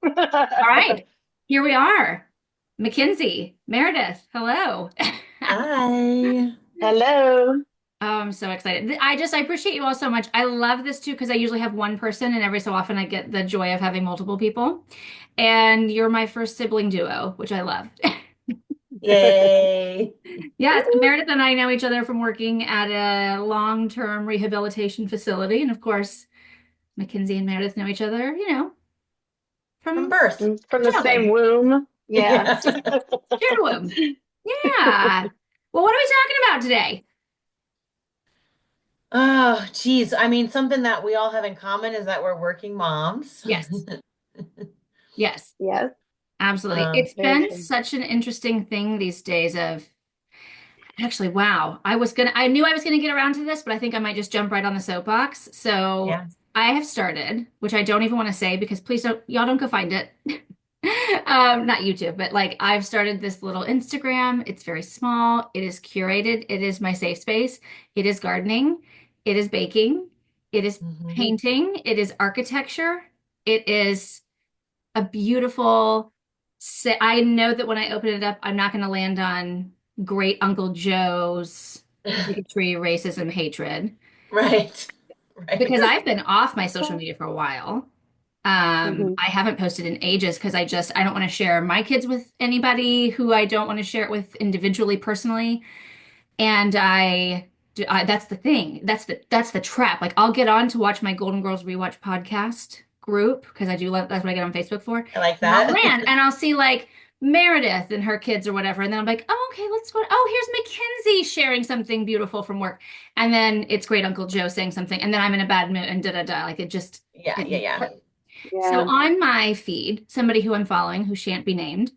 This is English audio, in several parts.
All right, here we are. McKenzie, Meredith, hello. Hi. Oh, Hello. I'm so excited. I appreciate you all so much. I love this too because I usually have one person, and every so often I get the joy of having multiple people. And you're my first sibling duo, which I love. Yay. Yes, Meredith and I know each other from working at a long-term rehabilitation facility. And of course, McKenzie and Meredith know each other, From from birth. from From the same childhood. womb. Yeah. Yes, shared a womb. Yeah. Well, what are we talking about today? Oh, geez. I mean, something that we all have in common is that we're working moms. Yes. Yes, Yes. absolutely. It's Very been true. such an interesting thing these days of actually, wow. I knew I was gonna get around to this, but I think I might just jump right on the soapbox. So Yeah. I have started, which I don't even want to say because please don't, y'all don't go find it. Not YouTube, but like I've started this little Instagram. It's very small. It is curated. It is my safe space. It is gardening. It is baking. It is Hmm. painting. It is architecture. It is a beautiful. I know that when I open it up, I'm not going to land on great Uncle Joe's bigotry, racism, hatred, Right. because Right. I've been off my social media for a while. Hmm. I haven't posted in ages because I don't want to share my kids with anybody who I don't want to share it with individually, personally. And that's the thing. That's the trap. Like I'll get on to watch my Golden Girls rewatch podcast group because I do love that's what I get on Facebook for. I like And I'll that. land and I'll see like Meredith and her kids or whatever, and then I'm like, oh, okay, let's go. Oh, here's Mackenzie sharing something beautiful from work, and then it's great Uncle Joe saying something, and then I'm in a bad mood and da da da. Like it just Yeah, it yeah, yeah. so Yeah. on my feed, somebody who I'm following, who shan't be named,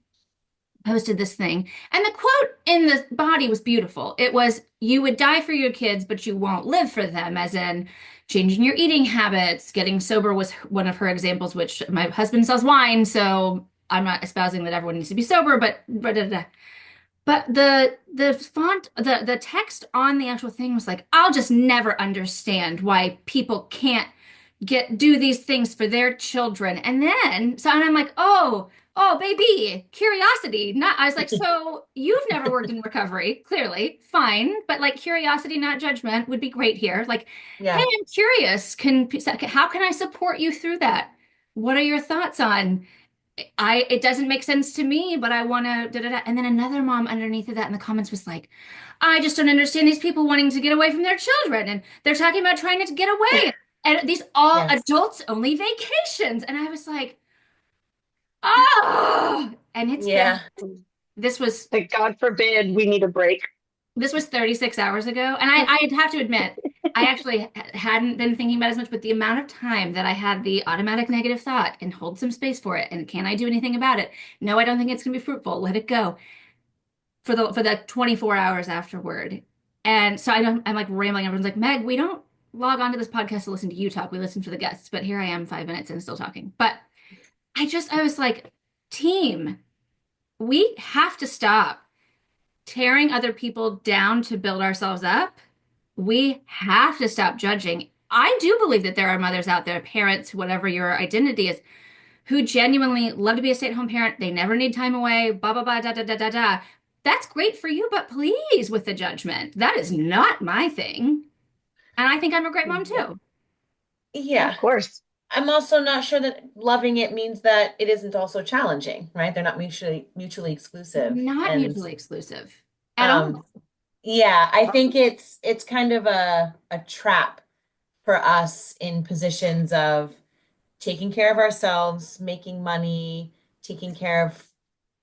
posted this thing. And the quote in the body was beautiful. It was, you would die for your kids, but you won't live for them, as in changing your eating habits. Getting sober was one of her examples, which my husband sells wine, so I'm not espousing that everyone needs to be sober, but the font, the text on the actual thing was like, I'll just never understand why people can't do these things for their children. And I'm like, oh, baby, curiosity. Not, I was like, so you've never worked in recovery, clearly, fine, but like curiosity, not judgment, would be great here. Like, hey, Yeah. I'm curious. How can I support you through that? What are your thoughts on? It doesn't make sense to me, but I want to da da da. And then another mom underneath of that in the comments was like, I just don't understand these people wanting to get away from their children, and they're talking about trying to get away, and these all Yes. adults only vacations. And I was like, oh, and Yeah. this was Like, God forbid we need a break. this was 36 hours ago, and I'd have to admit, I actually hadn't been thinking about it as much, but the amount of time that I had the automatic negative thought and hold some space for it, and can I do anything about it? No, I don't think it's gonna be fruitful. Let it go for the 24 hours afterward. And so I'm like rambling. Everyone's like, Meg, we don't log on to this podcast to listen to you talk. We listen to the guests. But here I am 5 minutes and still talking. But I was like, team, we have to stop tearing other people down to build ourselves up. We have to stop judging. I do believe that there are mothers out there, parents, whatever your identity is, who genuinely love to be a stay-at-home parent. They never need time away, blah, blah, blah, da, da, da, da, da. That's great for you, but please with the judgment. That is not my thing. And I think I'm a great mom Yeah. too. Yeah. Of course. I'm also not sure that loving it means that it isn't also challenging, right? They're not mutually exclusive. Not And mutually exclusive at um all. yeah, I think it's kind of a trap for us in positions of taking care of ourselves, making money, taking care of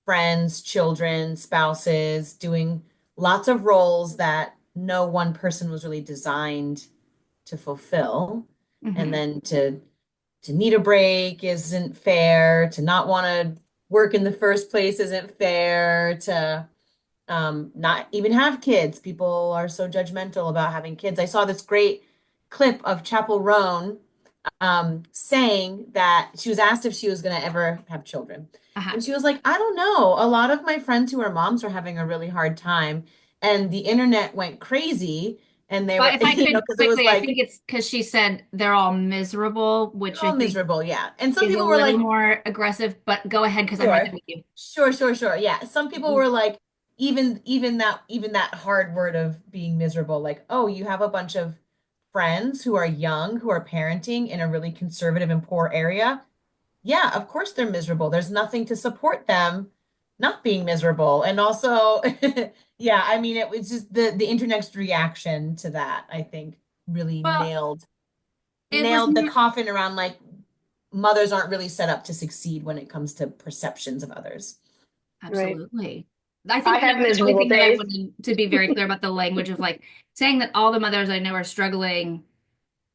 friends, children, spouses, doing lots of roles that no one person was really designed to fulfill. And Hmm. then to need a break isn't fair, to not want to work in the first place isn't fair, to not even have kids. People are so judgmental about having kids. I saw this great clip of Chapel Roan saying that she was asked if she was going to ever have children. Uh-huh. And she was like, I don't know. A lot of my friends who are moms are having a really hard time. And the internet went crazy And they But were, if I could because it was quickly, I like, think it's because she said they're all miserable, they're which I all think miserable. Yeah. And some is a people were little like, more aggressive, but go ahead because I'm right there sure, with you. sure. Yeah. Some people were like, even that hard word of being miserable, like, oh, you have a bunch of friends who are young, who are parenting in a really conservative and poor area. Yeah, of course they're miserable. There's nothing to support them not being miserable. And also, yeah, I mean, it was just the internet's reaction to that, I think, really Well, it was nailed the more coffin around like mothers aren't really set up to succeed when it comes to perceptions of others. Right. absolutely. I I think have that's the only miserable thing that I days. wanted to be very clear about the language of like saying that all the mothers I know are struggling,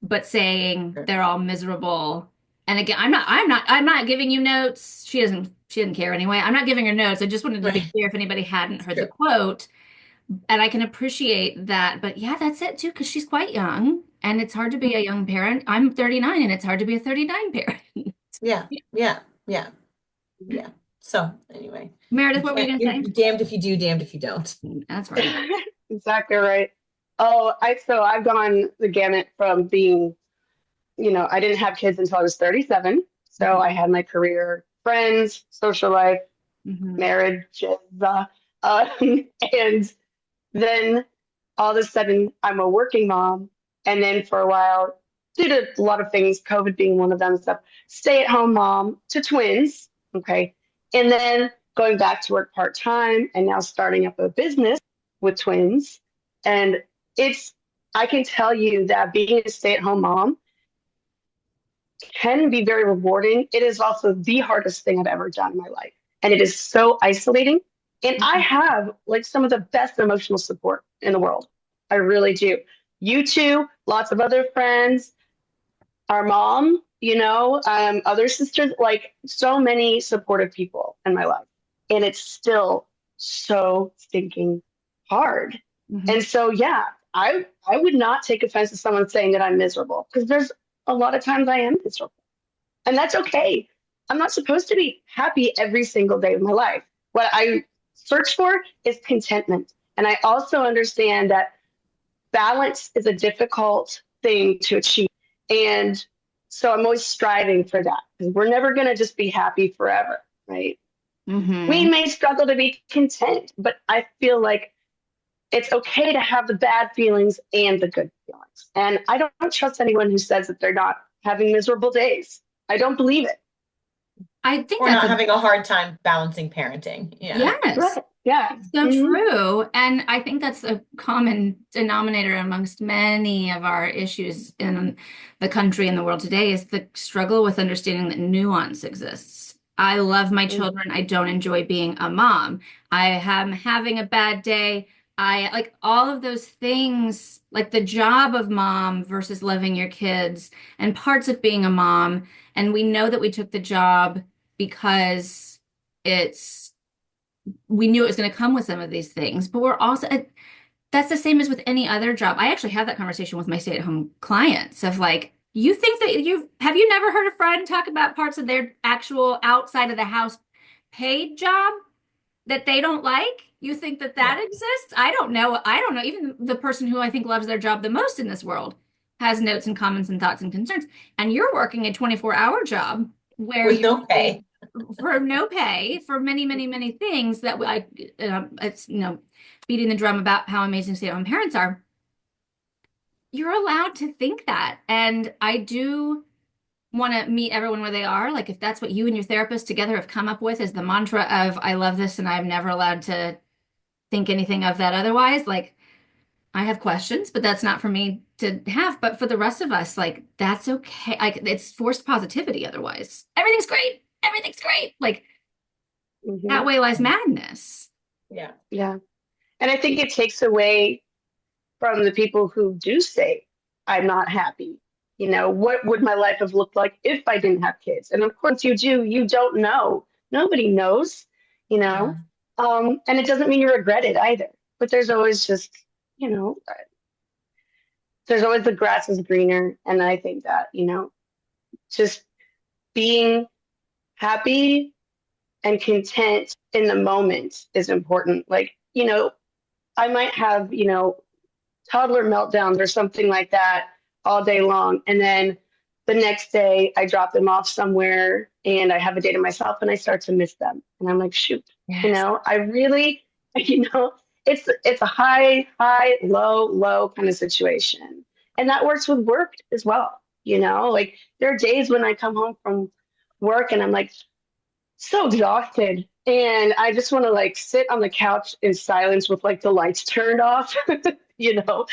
but saying Sure. they're all miserable. And again, I'm not giving you notes. She didn't care anyway. I'm not giving her notes. I just wanted to be Right. clear if anybody hadn't heard the True. quote. And I can appreciate that. But yeah, that's it too, because she's quite young and it's hard to be a young parent. I'm 39 and it's hard to be a 39 parent. Yeah. Yeah. Yeah. Yeah. So anyway, Meredith, what were you going to you're say? damned if you do, damned if you don't. That's right. Exactly right. Oh, I've gone the gamut from being, I didn't have kids until I was 37. So I had my career, friends, social life, Hmm. marriages, and then all of a sudden I'm a working mom. And then for a while, due to a lot of things, COVID being one of them, stuff, stay at home mom to twins. Okay. And then going back to work part time and now starting up a business with twins. And I can tell you that being a stay at home mom can be very rewarding. It is also the hardest thing I've ever done in my life. And it is so isolating. And I have like some of the best emotional support in the world. I really do. You too, lots of other friends, our mom, other sisters, like so many supportive people in my life. And it's still so stinking hard. Hmm. And so, yeah, I would not take offense to someone saying that I'm miserable because there's a lot of times I am miserable. And that's okay. I'm not supposed to be happy every single day of my life. What I search for is contentment. And I also understand that balance is a difficult thing to achieve. And so I'm always striving for that because we're never going to just be happy forever, right? We Hmm. may struggle to be content, but I feel like it's okay to have the bad feelings and the good feelings. And I don't trust anyone who says that they're not having miserable days. I don't believe it. I think Or that's not a having a hard time balancing parenting. Yeah. yes. Right. Yeah. So Mm-hmm. true. And I think that's a common denominator amongst many of our issues in the country and the world today is the struggle with understanding that nuance exists. I love my children. I don't enjoy being a mom. I am having a bad day. I like all of those things, like the job of mom versus loving your kids and parts of being a mom. And we know that we took the job because it's we knew it was going to come with some of these things, but we're also that's the same as with any other job. I actually have that conversation with my stay-at-home clients of like, you think that you never heard a friend talk about parts of their actual outside of the house paid job that they don't like? You think that Yeah. that exists? I don't know. I don't know. Even the person who I think loves their job the most in this world has notes and comments and thoughts and concerns. And you're working a 24-hour job where With you're no pay. for no pay for many, many, many things that it's, beating the drum about how amazing stay-at-home parents are. You're allowed to think that. And I do want to meet everyone where they are. Like if that's what you and your therapist together have come up with is the mantra of I love this and I'm never allowed to think anything of that otherwise, like I have questions, but that's not for me to have. But for the rest of us, like that's okay. Like it's forced positivity otherwise. Everything's great. Everything's great. Like Mm-hmm. that way lies madness. Yeah. Yeah. And I think it takes away from the people who do say, I'm not happy. What would my life have looked like if I didn't have kids? And of course you don't know. Nobody knows, you Yeah. know. And it doesn't mean you regret it either. But there's always just, there's always the grass is greener. And I think that, just being happy and content in the moment is important. Like, I might have, toddler meltdowns or something like that all day long. And then the next day I drop them off somewhere and I have a day to myself and I start to miss them. And I'm like, shoot, Yes. I really, it's a high, high, low, low kind of situation. And that works with work as well. Like there are days when I come home from work and I'm like so exhausted. And I just want to like sit on the couch in silence with like the lights turned off, you know,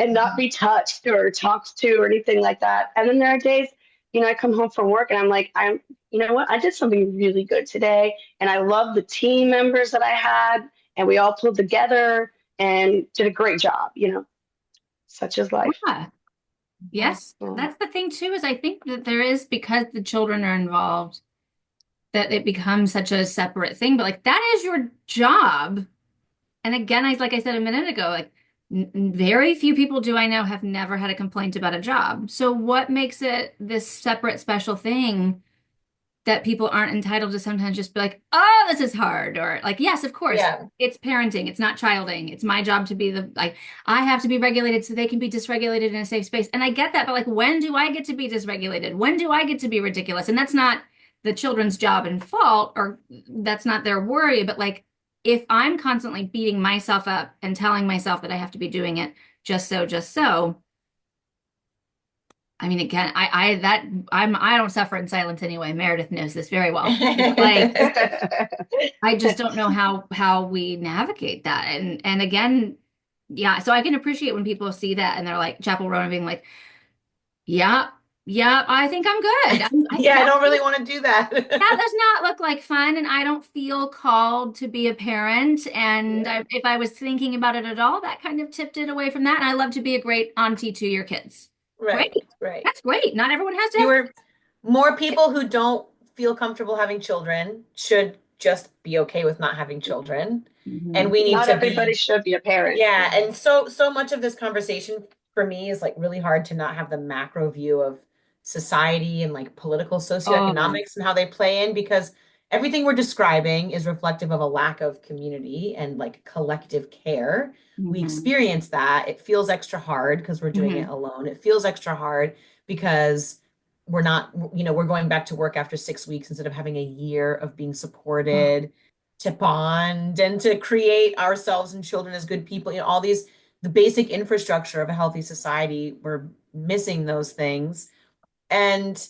and not be touched or talked to or anything like that. And then there are days, I come home from work and I'm like, you know what? I did something really good today. And I love the team members that I had. And we all pulled together and did a great job, such is life. Yeah. Yes. Yeah. That's the thing too, is I think that there is, because the children are involved, that it becomes such a separate thing. But like that is your job. And again, like I said a minute ago, like very few people do I know have never had a complaint about a job. So what makes it this separate, special thing that people aren't entitled to sometimes just be like, oh, this is hard? Or like, yes, of course, Yeah. it's parenting. It's not childing. It's my job to be I have to be regulated so they can be dysregulated in a safe space. And I get that. But like, when do I get to be dysregulated? When do I get to be ridiculous? And that's not the children's job and fault, or that's not their worry. But like, if I'm constantly beating myself up and telling myself that I have to be doing it just so, I mean, again, I don't suffer in silence anyway. Meredith knows this very well. Like, I just don't know how we navigate that. And again, yeah, so I can appreciate when people see that and they're like Chapel Roan being like, yeah, I think I'm good. I don't really want to do that. That does not look like fun, and I don't feel called to be a parent. And if I was thinking about it at all, that kind of tipped it away from that. And I love to be a great auntie to your kids. Right. That's great. Not everyone has to. More people who don't feel comfortable having children should just be okay with not having children. Mm-hmm. And we need not to everybody should be a parent. Yeah. And so much of this conversation for me is like really hard to not have the macro view of society and like political socioeconomics and how they play in, because everything we're describing is reflective of a lack of community and like collective care. Mm-hmm. We experience that. It feels extra hard because we're doing it alone. It feels extra hard because we're not, we're going back to work after 6 weeks instead of having a year of being supported to bond and to create ourselves and children as good people. All these, the basic infrastructure of a healthy society, we're missing those things. And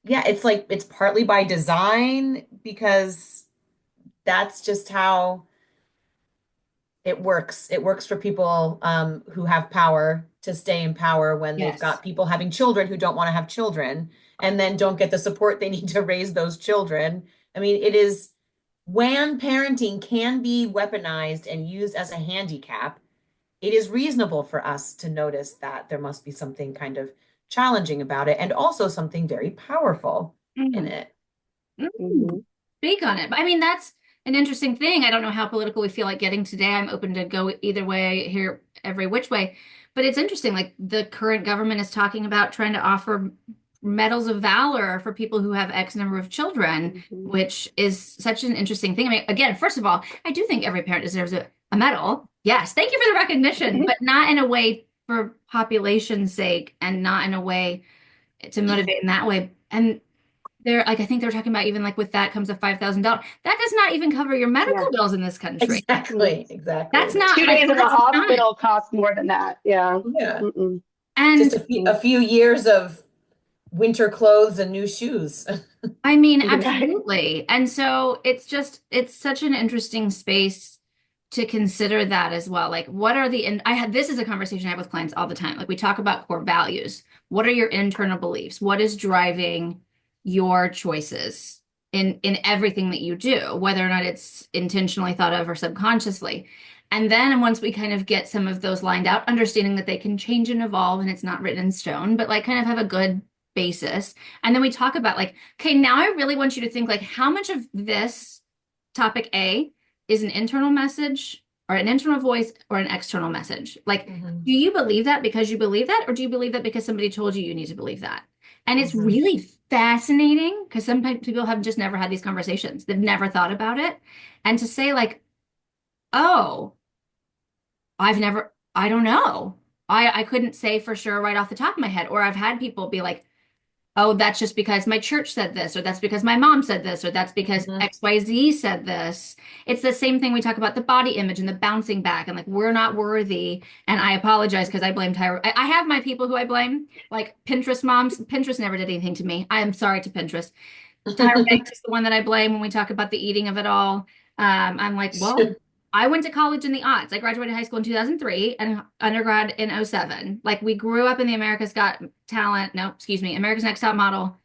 yeah, it's like, it's partly by design because that's just how it works. It works for people who have power to stay in power when they've got people having children who don't want to have children and then don't get the support they need to raise those children. I mean, it is, when parenting can be weaponized and used as a handicap, it is reasonable for us to notice that there must be something kind of challenging about it and also something very powerful in it. Mm-hmm. Speak on it. I mean, that's an interesting thing. I don't know how political we feel like getting today. I'm open to go either way here, every which way. But it's interesting. Like the current government is talking about trying to offer medals of valor for people who have X number of children, which is such an interesting thing. I mean, again, first of all, I do think every parent deserves a medal. Yes, thank you for the recognition, but not in a way for population's sake and not in a way to motivate in that way. And they're like, I think they're talking about even like with that comes a $5,000. That does not even cover your medical bills in this country. Exactly. That's not 2 days in the hospital costs more than that. Yeah. And just a few years of winter clothes and new shoes. I mean, absolutely. And so it's such an interesting space to consider that as well. Like, what are this is a conversation I have with clients all the time. Like, we talk about core values. What are your internal beliefs? What is driving your choices in everything that you do, whether or not it's intentionally thought of or subconsciously? And then once we kind of get some of those lined out, understanding that they can change and evolve and it's not written in stone, but like kind of have a good basis. And then we talk about like, okay, now I really want you to think like, how much of this topic A is an internal message or an internal voice or an external message? Like, do you believe that because you believe that, or do you believe that because somebody told you need to believe that? And it's really fascinating because sometimes people have just never had these conversations. They've never thought about it. And to say like, oh, I don't know. I couldn't say for sure right off the top of my head. Or I've had people be like, oh, that's just because my church said this, or that's because my mom said this, or that's because Mhm. XYZ said this. It's the same thing we talk about the body image and the bouncing back and like we're not worthy. And I apologize because I blame Tyra. I have my people who I blame, like Pinterest moms. Pinterest never did anything to me. I am sorry to Pinterest. Tyra Banks is the one that I blame when we talk about the eating of it all. I'm like, well, I went to college in the aughts. I graduated high school in 2003 and undergrad in '07. Like we grew up in the America's Next Top Model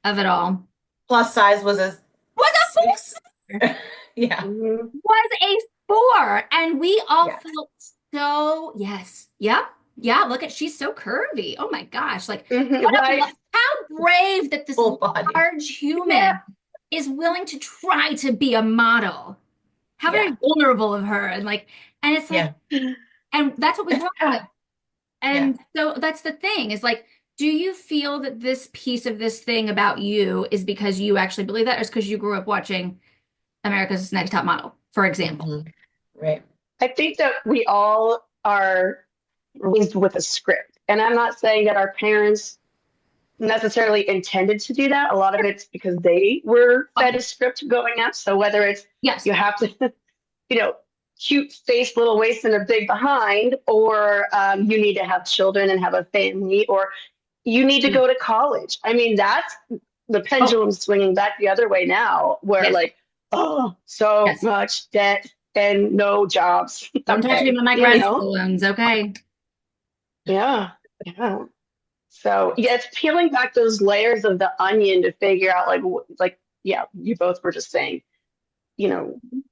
of it all. Plus size was a Was a six. four. Yeah. Was a four. And we all Yeah. felt so, yes. Yep. Yeah. Look at, she's so curvy. Oh my gosh. Like, what Right. how brave that this Full body. large human is willing to try to be a model. How very Yeah. vulnerable of her. And like, and it's like, and that's what we grew up with. And so that's the thing is like, do you feel that this piece of this thing about you is because you actually believe that, or is because you grew up watching America's Next Top Model, for example? Mhm. Right. I think that we all are raised with a script. And I'm not saying that our parents necessarily intended to do that. A lot of it's because they were fed a script growing up. So whether it's Yes. you have to, cute face, little waist, and a big behind, or you need to have children and have a family, or you need to go to college. I mean, that's the pendulum swinging back the other way now, where Yes. so much debt and no jobs. Don't touch me with my grad school loans, okay? Yeah. So it's peeling back those layers of the onion to figure out, you both were just saying,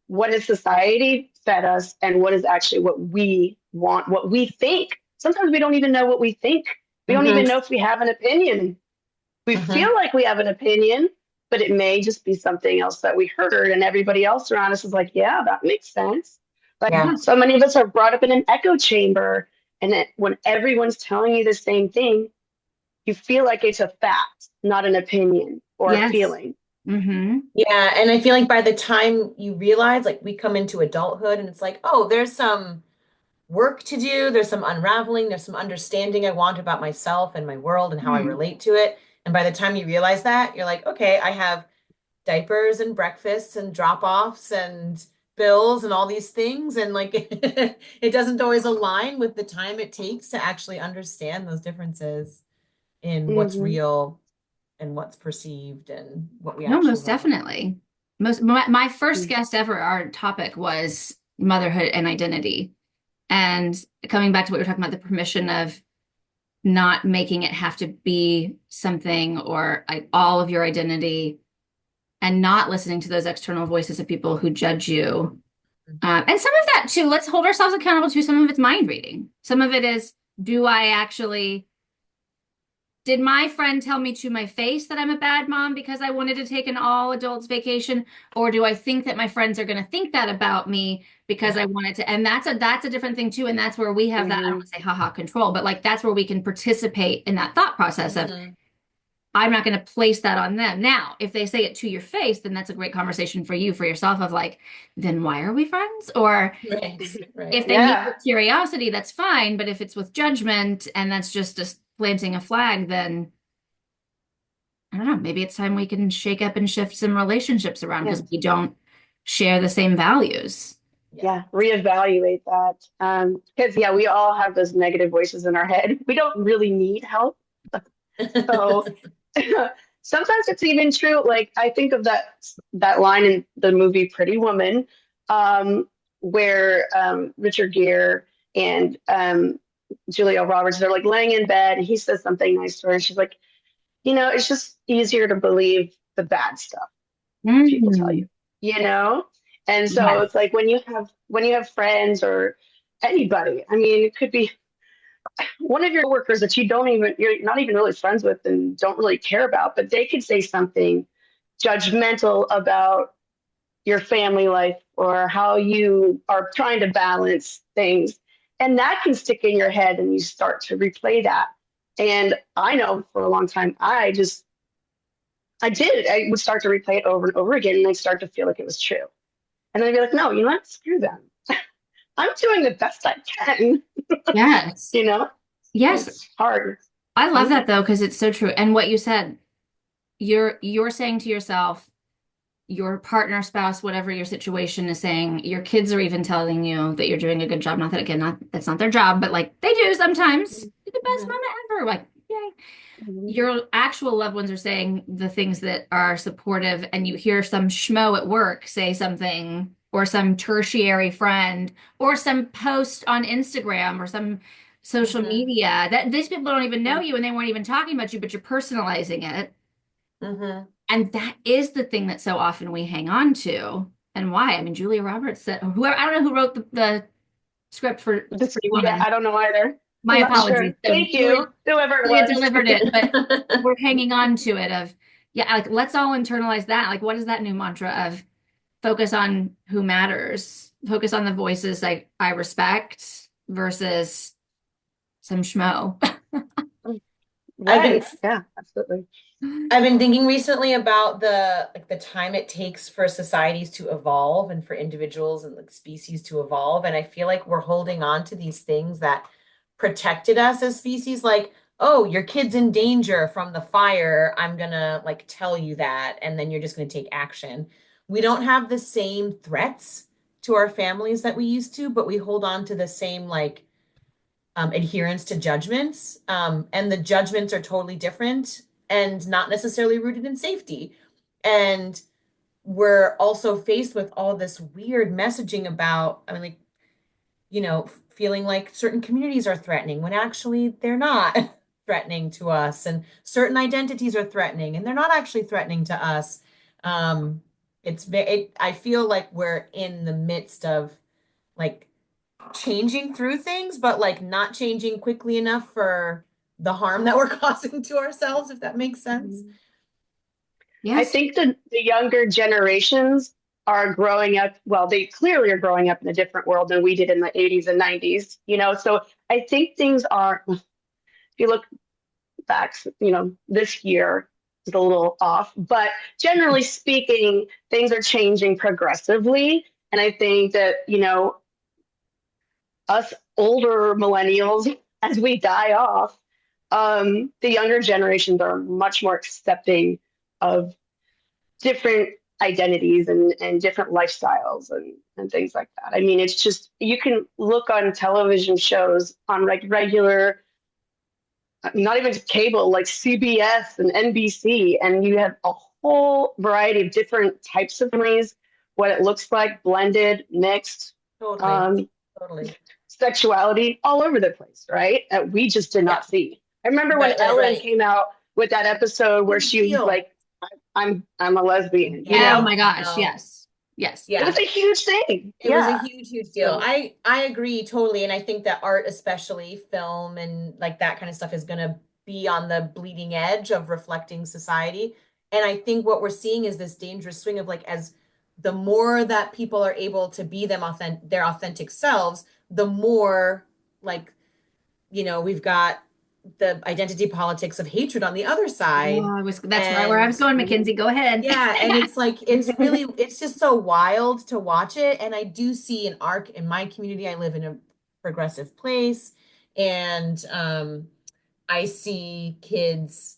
what has society fed us, and what is actually what we want, what we think. Sometimes we don't even know what we think. We don't even know if we have an opinion. We feel like we have an opinion, but it may just be something else that we heard, and everybody else around us is like, yeah, that makes sense. Like so many of us are brought up in an echo chamber, and when everyone's telling you the same thing, you feel like it's a fact, not an opinion or a feeling. Yeah, and I feel like by the time you realize, like we come into adulthood and it's like, oh, there's some work to do, there's some unraveling, there's some understanding I want about myself and my world and how I relate to it. And by the time you realize that, you're like, okay, I have diapers and breakfasts and drop-offs and bills and all these things. And like it doesn't always align with the time it takes to actually understand those differences in what's real and what's perceived and what we actually most definitely. My first guest ever, our topic was motherhood and identity. And coming back to what we were talking about, the permission of not making it have to be something or like all of your identity, and not listening to those external voices of people who judge you. And some of that too, let's hold ourselves accountable to. Some of it's mind reading. Some of it is, did my friend tell me to my face that I'm a bad mom because I wanted to take an all adults vacation? Or do I think that my friends are going to think that about me because I wanted to? And that's a different thing too. And that's where we have that, I don't want to say haha control, but like that's where we can participate in that thought process of, I'm not going to place that on them. Now, if they say it to your face, then that's a great conversation for you, for yourself, of like, then why are we friends? Or if they meet with curiosity, that's fine. But if it's with judgment and that's just planting a flag, then I don't know, maybe it's time we can shake up and shift some relationships around because we don't share the same values. Reevaluate that. Because we all have those negative voices in our head. We don't really need help. So sometimes it's even true. Like I think of that line in the movie Pretty Woman, where Richard Gere and Julia Roberts, they're like laying in bed and he says something nice to her and she's like, it's just easier to believe the bad stuff people tell you, and so it's like when you have friends or anybody, I mean, it could be one of your workers that you're not even really friends with and don't really care about, but they could say something judgmental about your family life or how you are trying to balance things. And that can stick in your head and you start to replay that. And I know for a long time, I would start to replay it over and over again. And I start to feel like it was true. And then I'd be like, no, screw them. I'm doing the best I can. Yes. Yes. It's hard. I love that though, because it's so true. And what you said, you're saying to yourself, your partner, spouse, whatever your situation is saying, your kids are even telling you that you're doing a good job. Not that again, not that's not their job, but like they do sometimes. You're the best Mhm. mama ever. Like, yay. Mhm. Your actual loved ones are saying the things that are supportive, and you hear some schmo at work say something, or some tertiary friend, or some post on Instagram or some social Mhm. media that these people don't even know you and they weren't even talking about you, but you're personalizing it. Mhm. And that is the thing that so often we hang on to. And why? I mean, Julia Roberts said, or whoever, I don't know who wrote the script for Pretty Yeah, Woman. I don't know either. My I'm not apologies. sure. So Thank you, whoever it Julia was. delivered it, but we're hanging on to it of, yeah, like let's all internalize that. Like, what is that new mantra of focus on who matters, focus on the voices I respect versus some schmo. I've been Right. Yeah, absolutely. I've been thinking recently about the time it takes for societies to evolve and for individuals and like species to evolve. And I feel like we're holding on to these things that protected us as species, like, oh, your kid's in danger from the fire. I'm gonna like tell you that, and then you're just gonna take action. We don't have the same threats to our families that we used to, but we hold on to the same like adherence to judgments. And the judgments are totally different and not necessarily rooted in safety. And we're also faced with all this weird messaging about, I mean, like, feeling like certain communities are threatening when actually they're not threatening to us, and certain identities are threatening and they're not actually threatening to us. Um, I feel like we're in the midst of like changing through things, but like not changing quickly enough for the harm that we're causing to ourselves, if that makes sense. Mhm. I Yes. think the younger generations are growing up, well, they clearly are growing up in a different world than we did in the 80s and 90s, so I think things are, if you look back, this year is a little off, but generally speaking, things are changing progressively. And I think that, us older millennials, as we die off, the younger generations are much more accepting of different identities and different lifestyles and things like that. I mean, it's just, you can look on television shows on like regular, not even cable, like CBS and NBC, and you have a whole variety of different types of families, what it looks like, blended, mixed, Totally. um, Totally. sexuality all over the place, right? That we just did Yeah. not see. I remember when Right, right, Ellen right. came out with that episode where Huge she was deal. like, I'm a lesbian, Yeah, Oh my gosh. no. Yes. Yes. It Yeah. was a huge thing. It was a Yeah. huge, huge deal. So, I agree totally. And I think that art, especially film and like that kind of stuff, is gonna be on the bleeding edge of reflecting society. And I think what we're seeing is this dangerous swing of like, as the more that people are able to be their authentic selves, the more like, we've got the identity politics of hatred on the other side. Oh, that's right where I And was going, McKenzie. Go ahead. yeah, and it's like it's just so wild to watch it. And I do see an arc in my community. I live in a progressive place, and I see kids,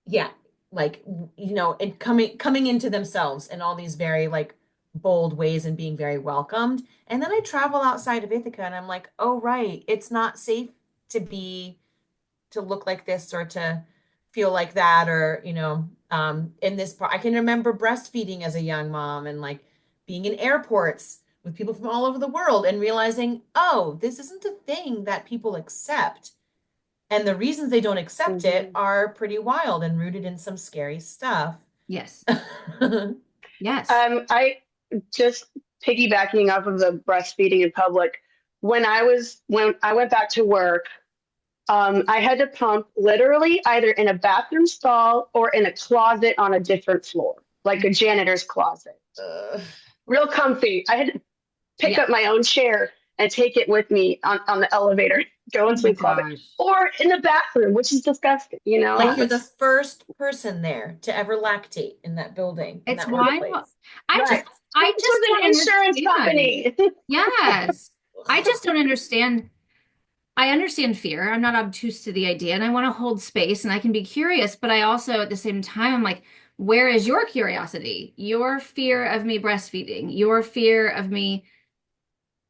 yeah, like and coming into themselves in all these very like bold ways and being very welcomed. And then I travel outside of Ithaca and I'm like, oh right, it's not safe to be to look like this or to feel like that, or in this part I can remember breastfeeding as a young mom and like being in airports with people from all over the world and realizing, oh, this isn't a thing that people accept, and the reasons they don't accept it mhm. are pretty wild and rooted in some scary stuff. Yes. Yes. I just piggybacking off of the breastfeeding in public. When I went back to work, I had to pump literally either in a bathroom stall or in a closet on a different floor, like a janitor's closet. Ugh. Real comfy. I had to pick Yeah. up my own chair and take it with me on the elevator, go Oh into my the closet, gosh. or in the bathroom, which is disgusting, Like you're the It's first person there to ever lactate in that building, in it's that wild. workplace. I just Right. I It's just with don't an insurance understand. company. Yes. I just don't understand. I understand fear. I'm not obtuse to the idea and I want to hold space and I can be curious, but I also at the same time, I'm like, where is your curiosity? Your fear of me breastfeeding, your fear of me,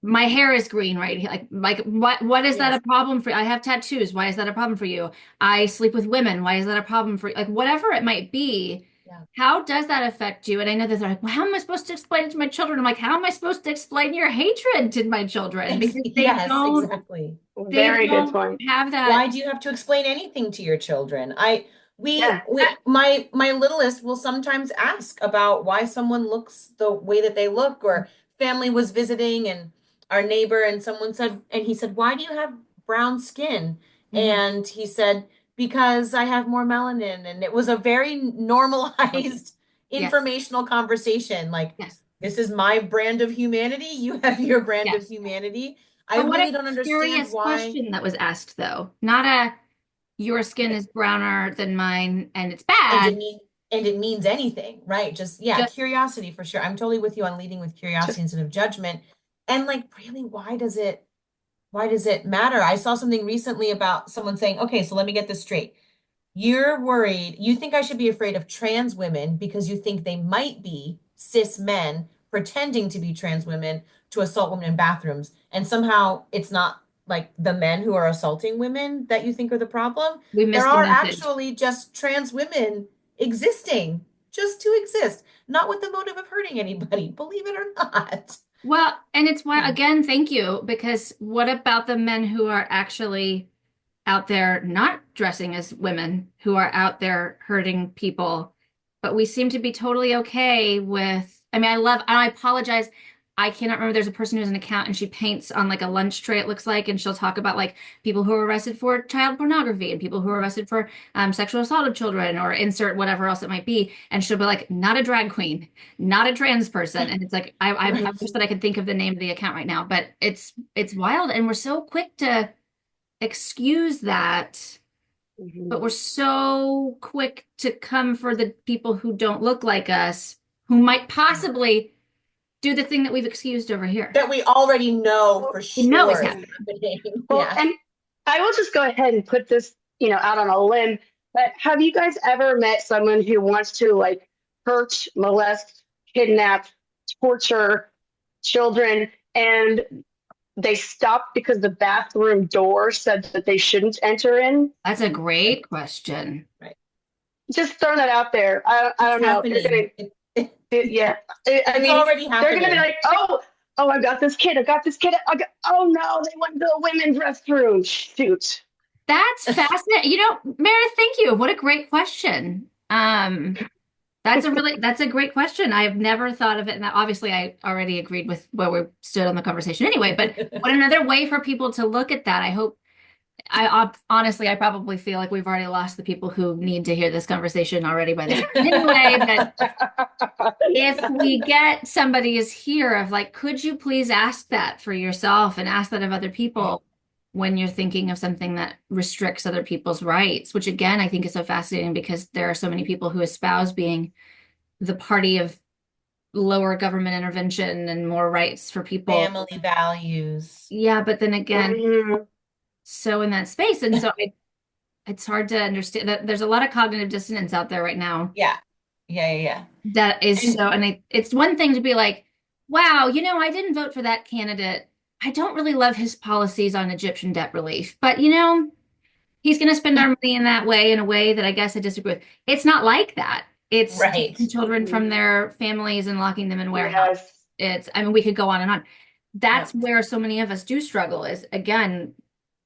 my hair is green, right? Like what is that Yes. a problem for? I have tattoos. Why is that a problem for you? I sleep with women. Why is that a problem for you? Like whatever it might be, Yeah. how does that affect you? And I know that they're like, well, how am I supposed to explain it to my children? I'm like, how am I supposed to explain your hatred to my children? Because Yes, exactly. they Very good don't point. have that. Why do you have to explain anything to your children? Yeah. My littlest will sometimes ask about why someone looks the way that they look, or family was visiting and our neighbor and someone said, and he said, why do you have brown skin? Mhm. And he said, because I have more melanin. And it was a very normalized Yes, informational conversation. Like, yes, this is my brand of humanity. You have your brand of yes. humanity. I But what a really don't understand curious why. question that was asked, though. Not a your skin is browner than mine and it's and bad. it mean and it means anything, right? Just, yeah, Just curiosity for sure. I'm totally with you on leading with curiosity Just instead of judgment. And like, really, why does it matter? I saw something recently about someone saying, okay, so let me get this straight. You're worried, you think I should be afraid of trans women because you think they might be cis men pretending to be trans women to assault women in bathrooms. And somehow it's not like the men who are assaulting women that you think are the problem. we There missed the are message. actually just trans women existing just to exist, not with the motive of hurting anybody, believe it or not. Well, and it's why, again, thank you, because what about the men who are actually out there not dressing as women, who are out there hurting people? But we seem to be totally okay with, I mean, I apologize. I cannot remember. There's a person who has an account and she paints on like a lunch tray, it looks like, and she'll talk about like people who are arrested for child pornography and people who are arrested for sexual assault of children or insert whatever else it might be. And she'll be like, not a drag queen, not a trans person. And it's like, I Right. wish that I could think of the name of the account right now, but it's wild. And we're so quick to excuse that, but we're so quick to come for the people who don't look like us, who might possibly do the thing that we've excused over here. That we already know for We know is sure is happening. happening. Well, Yeah. and I will just go ahead and put this, out on a limb. But have you guys ever met someone who wants to like hurt, molest, kidnap, torture children, and they stopped because the bathroom door said that they shouldn't enter in? That's a great question. Just throwing that out there. I don't know. They're Happening. yeah. I It's mean, already they're going to be happening. like, oh, I got this kid. Oh no, they went to the women's restroom. Shoot. That's fascinating. Meredith, thank you. What a great question. That's a great question. I have never thought of it. And obviously I already agreed with where we stood on the conversation anyway, but what another way for people to look at that. Honestly, I probably feel like we've already lost the people who need to hear this conversation already by this point anyway, but if we get somebody's here of like, could you please ask that for yourself and ask that of other people when you're thinking of something that restricts other people's rights, which again, I think is so fascinating because there are so many people who espouse being the party of lower government intervention and more rights for people. Family values. Yeah, but then again, Mhm. so in that space. And so it's hard to understand that there's a lot of cognitive dissonance out there right now. Yeah. Yeah. That is And- so, and it's one thing to be like, wow, I didn't vote for that candidate. I don't really love his policies on Egyptian debt relief, but he's going to spend our money in that way, in a way that I guess I disagree with. It's not like that. It's Right. taking children from their families and locking them in warehouses. Yes. I mean, we could go on and on. That's Yep. where so many of us do struggle is, again,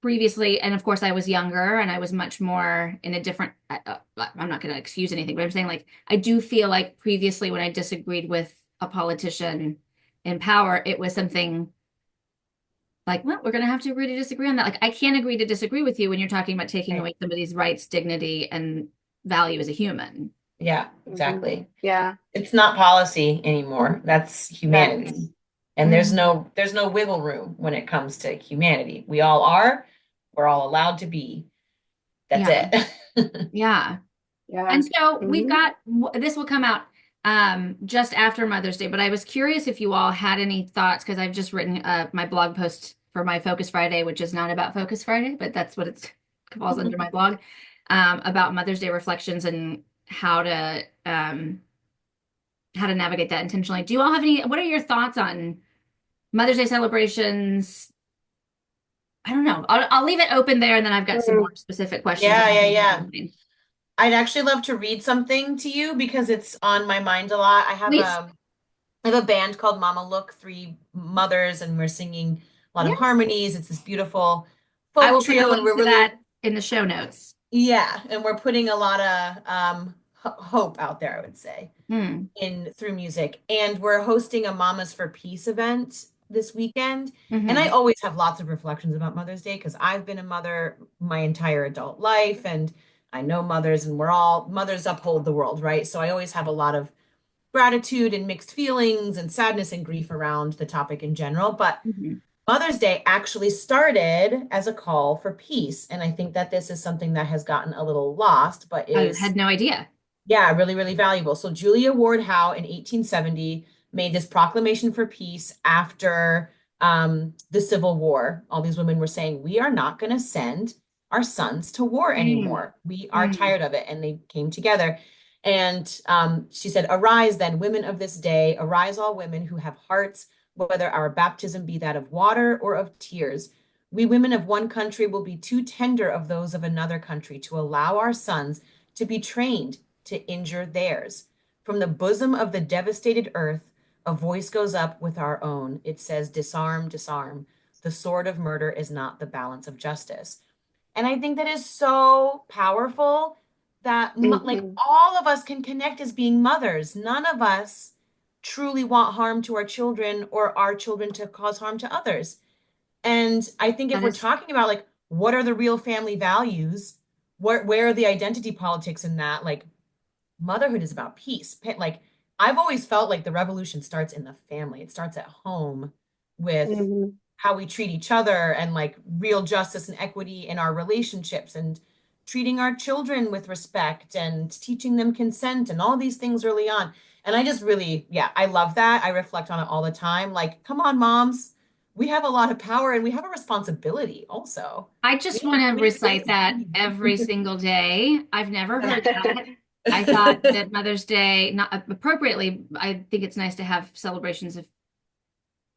previously, and of course I was younger and I was much more in a different, I'm not going to excuse anything, but I'm saying like, I do feel like previously when I disagreed with a politician in power, it was something like, well, we're going to have to agree to disagree on that. Like, I can't agree to disagree with you when you're talking about taking Right. away somebody's rights, dignity, and value as a human. Yeah, exactly. Yeah. It's not policy anymore. That's humanity. Right. And there's no wiggle room when it comes to humanity. We all are. We're all allowed to be. That's it. Yeah. Yeah. And so we've Mhm. got, this will come out just after Mother's Day, but I was curious if you all had any thoughts because I've just written my blog post for my Focus Friday, which is not about Focus Friday, but that's what it falls under my blog, about Mother's Day reflections and how to navigate that intentionally. Do you all have what are your thoughts on Mother's Day celebrations? I don't know. I'll leave it open there, and then I've got some more specific questions. Yeah. I'd actually love to read something to you because it's on my mind a lot. I have a band called Mama Look, three mothers, and we're singing a lot of harmonies. It's this beautiful folk I will trio, put a link to that in the show notes. Yeah, and we're putting a lot of hope out there, I would say, through music. And we're hosting a Mamas for Peace event this weekend. And I always have lots of reflections about Mother's Day because I've been a mother my entire adult life, and I know mothers, and mothers uphold the world, right? So I always have a lot of gratitude and mixed feelings and sadness and grief around the topic in general. But Mother's Day actually started as a call for peace. And I think that this is something that has gotten a little lost, but I had no idea. Yeah, really, really valuable. So Julia Ward Howe in 1870 made this proclamation for peace after the Civil War. All these women were saying, we are not going to send our sons to war anymore. We are tired of it. And they came together. And she said, arise then, women of this day, arise all women who have hearts, whether our baptism be that of water or of tears. We women of one country will be too tender of those of another country to allow our sons to be trained to injure theirs. From the bosom of the devastated earth, a voice goes up with our own. It says, disarm, disarm. The sword of murder is not the balance of justice. And I think that is so powerful that like all of us can connect as being mothers. None of us truly want harm to our children or our children to cause harm to others. And I think if we're talking about like, what are the real family values? Where are the identity politics in that? Like, motherhood is about peace. Like, I've always felt like the revolution starts in the family. It starts at home with how we treat each other and like real justice and equity in our relationships and treating our children with respect and teaching them consent and all these things early on. And I just really, I love that. I reflect on it all the time. Like, come on, moms. We have a lot of power and we have a responsibility also. I just want to recite that every single day. I've never heard that. I thought that Mother's Day, not appropriately, I think it's nice to have celebrations of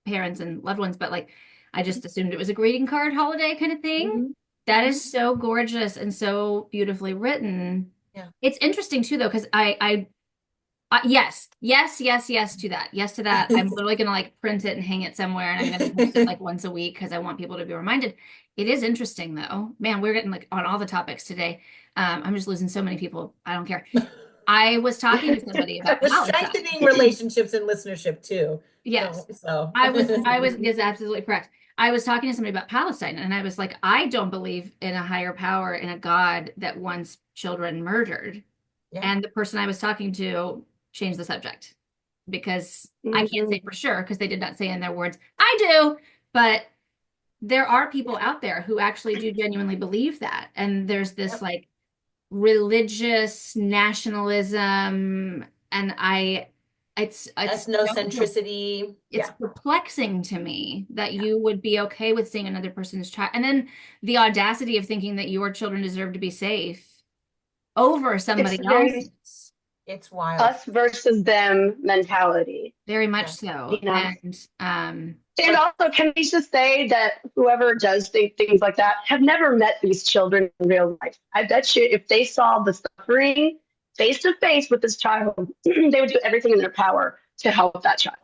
parents and loved ones, but like, I just assumed it was a greeting card holiday kind of thing. That is so gorgeous and so beautifully written. Yeah. It's interesting too, though, because yes to that. Yes to that. I'm literally going to like print it and hang it somewhere, and I'm going to post it like once a week because I want people to be reminded. It is interesting though. Man, we're getting like on all the topics today. I'm just losing so many people. I don't care. I was talking to somebody about strengthening relationships and listenership too. Yes. So I was yes, absolutely correct. I was talking to somebody about Palestine, and I was like, I don't believe in a higher power, in a God that wants children murdered. Yeah. And the person I was talking to changed the subject because I can't say for sure because they did not say in their words, I do, but there are people out there who actually do genuinely believe that. And there's this like religious nationalism, and it's ethnocentricity. It's perplexing to me that you would be okay with seeing another person's child, and then the audacity of thinking that your children deserve to be safe over somebody else's. It's wild. Us versus them mentality. Very much so. You know? And also, can we just say that whoever does think things like that have never met these children in real life? I bet you if they saw the suffering face to face with this child, they would do everything in their power to help that child.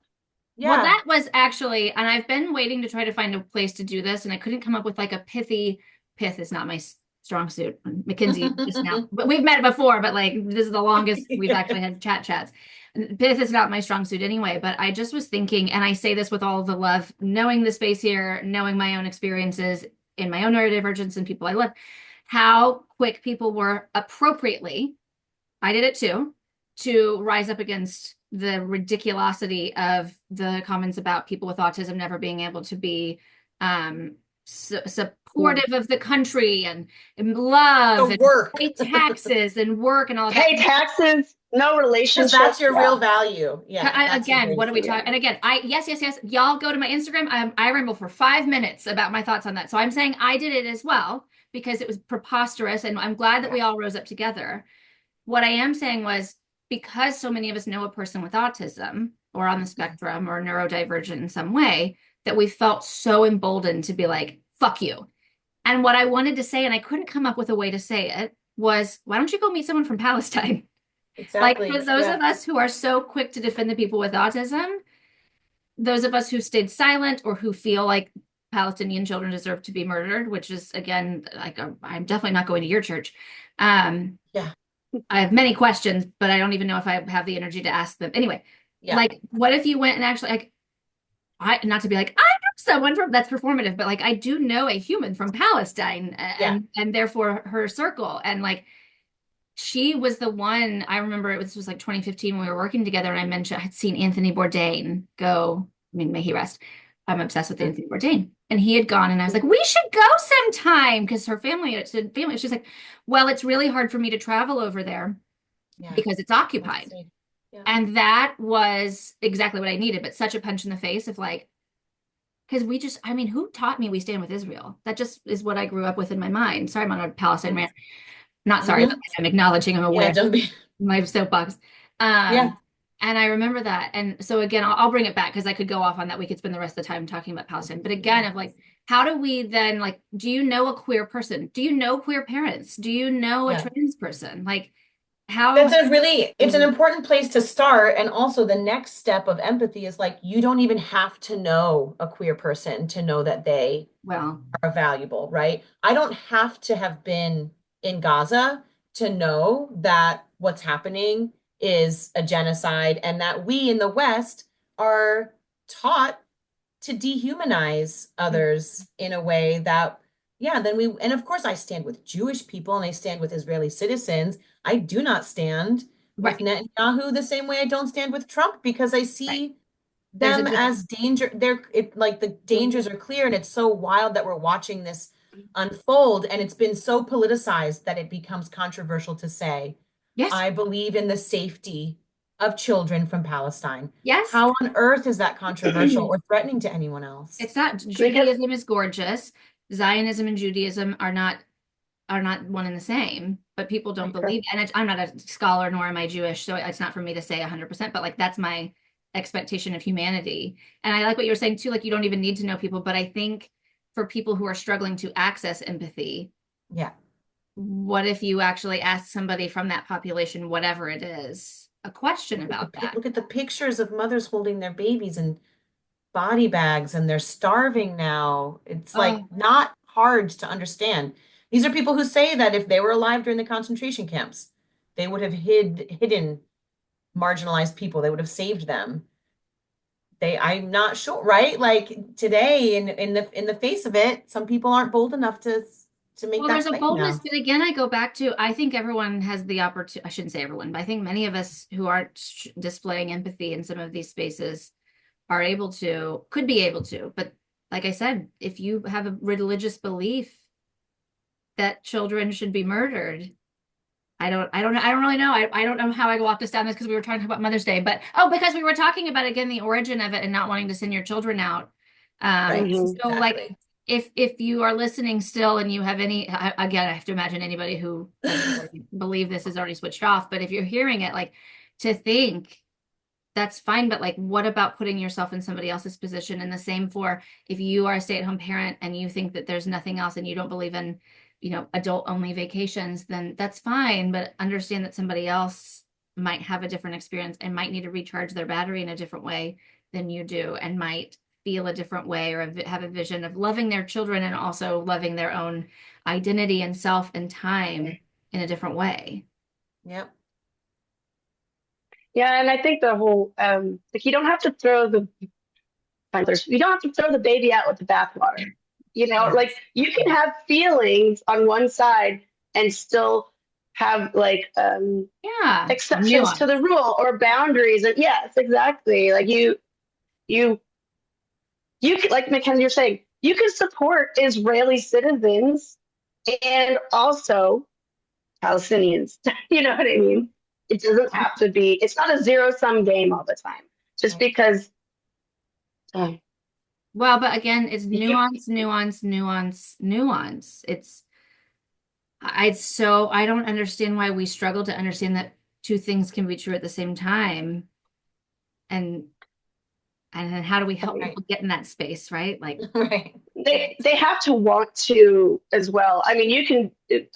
Yeah. Well, that was actually, and I've been waiting to try to find a place to do this, and I couldn't come up with like a pith is not my strong suit. McKenzie just now, but we've met before, but like this is the longest we've actually had chats. Pith is not my strong suit anyway, but I just was thinking, and I say this with all the love, knowing the space here, knowing my own experiences in my own neurodivergence and people I love, how quick people were appropriately, I did it too, to rise up against the ridiculosity of the comments about people with autism never being able to be supportive of the country and love The and work. pay taxes and work and all of Pay that. taxes, no Because relationships. that's your Yeah. real value. Yeah. that's your Again, what are we greatest talking? Yeah. And again, yes, yes, yes. Y'all go to my Instagram. I ramble for 5 minutes about my thoughts on that. So I'm saying I did it as well because it was preposterous, and I'm glad that we all rose up together. What I am saying was because so many of us know a person with autism or on the spectrum or neurodivergent in some way, that we felt so emboldened to be like, fuck you. And what I wanted to say, and I couldn't come up with a way to say it, was why don't you go meet someone from Palestine? Like Exactly. for those of us who are so quick to defend the people with autism, those of us who stayed silent or who feel like Palestinian children deserve to be murdered, which is again, like I'm definitely not going to your church. Yeah. I have many questions, but I don't even know if I have the energy to ask them. Anyway, Yeah. like what if you went and actually like not to be like, I know someone from that's performative, but like I do know a human from Palestine and therefore her circle. And like she was the one, I remember this was like 2015 when we were working together, and I mentioned I had seen Anthony Bourdain go. I mean, may he rest. I'm obsessed with Anthony Bourdain. And he had gone, and I was like, we should go sometime because her family, she's like, well, it's really hard for me to travel over there because it's occupied. Yeah. And that was exactly what I needed, but such a punch in the face of like, because I mean, who taught me we stand with Israel? That just is what I grew up with in my mind. Sorry, I'm on a Palestine rant. Not sorry, but I'm acknowledging I'm aware of my soapbox. And I remember that. And so again, I'll bring it back because I could go off on that. We could spend the rest of the time talking about Palestine. But again, of like, how do we then like, do you know a queer person? Do you know queer parents? Do you know a trans person? Like how it's an important place to start. And also the next step of empathy is like, you don't even have to know a queer person to know that they are valuable, right? I don't have to have been in Gaza to know that what's happening is a genocide and that we in the West are taught to dehumanize others in a way that, and of course I stand with Jewish people and I stand with Israeli citizens. I do not stand with Netanyahu the same way I don't stand with Trump because I see them as danger. Like the dangers are clear, and it's so wild that we're watching this unfold, and it's been so politicized that it becomes controversial to say, I believe in the safety of children from Palestine. Yes. How on earth is that controversial or threatening to anyone else? It's not. Judaism is gorgeous. Zionism and Judaism are not one and the same, but people don't believe. And I'm not a scholar, nor am I Jewish, so it's not for me to say 100%, but like that's my expectation of humanity. And I like what you were saying too, like you don't even need to know people, but I think for people who are struggling to access empathy, what if you actually ask somebody from that population, whatever it is, a question about that? Look at the pictures of mothers holding their babies in body bags, and they're starving now. It's like not hard to understand. These are people who say that if they were alive during the concentration camps, they would have hidden marginalized people. They would have saved them. I'm not sure, right? Like today, in the face of it, some people aren't bold enough to make that there's a boldness, now. but again, I go back to, I think everyone has the opportunity, I shouldn't say everyone, but I think many of us who aren't displaying empathy in some of these spaces could be able to. But like I said, if you have a religious belief that children should be murdered, I don't really know. I don't know how I walked us down this because we were talking about Mother's Day, but because we were talking about again the origin of it and not wanting to send your children out. So like if you are listening still and you have any, again, I have to imagine anybody who doesn't believe this is already switched off, but if you're hearing it, like to think that's fine, but like what about putting yourself in somebody else's position? And the same for if you are a stay-at-home parent and you think that there's nothing else and you don't believe in adult only vacations, then that's fine. But understand that somebody else might have a different experience and might need to recharge their battery in a different way than you do, and might feel a different way or have a vision of loving their children and also loving their own identity and self and time in a different way. Yep. Yeah. And I think the whole, like you don't have to throw the baby out with the bathwater. Like you can have feelings on one side and still have like exceptions to the rule or boundaries. And yes, exactly. Like you could, like McKenzie, you're saying, You can support Israeli citizens and also Palestinians. You know what I mean? It doesn't have to be, it's not a zero-sum game all the time. Just because Well, but again, it's you, nuance, nuance, nuance, nuance. I don't understand why we struggle to understand that two things can be true at the same time. And then how do we help Right. people get in that space, right? Like, Right. they have to want to as well. I mean, you can, and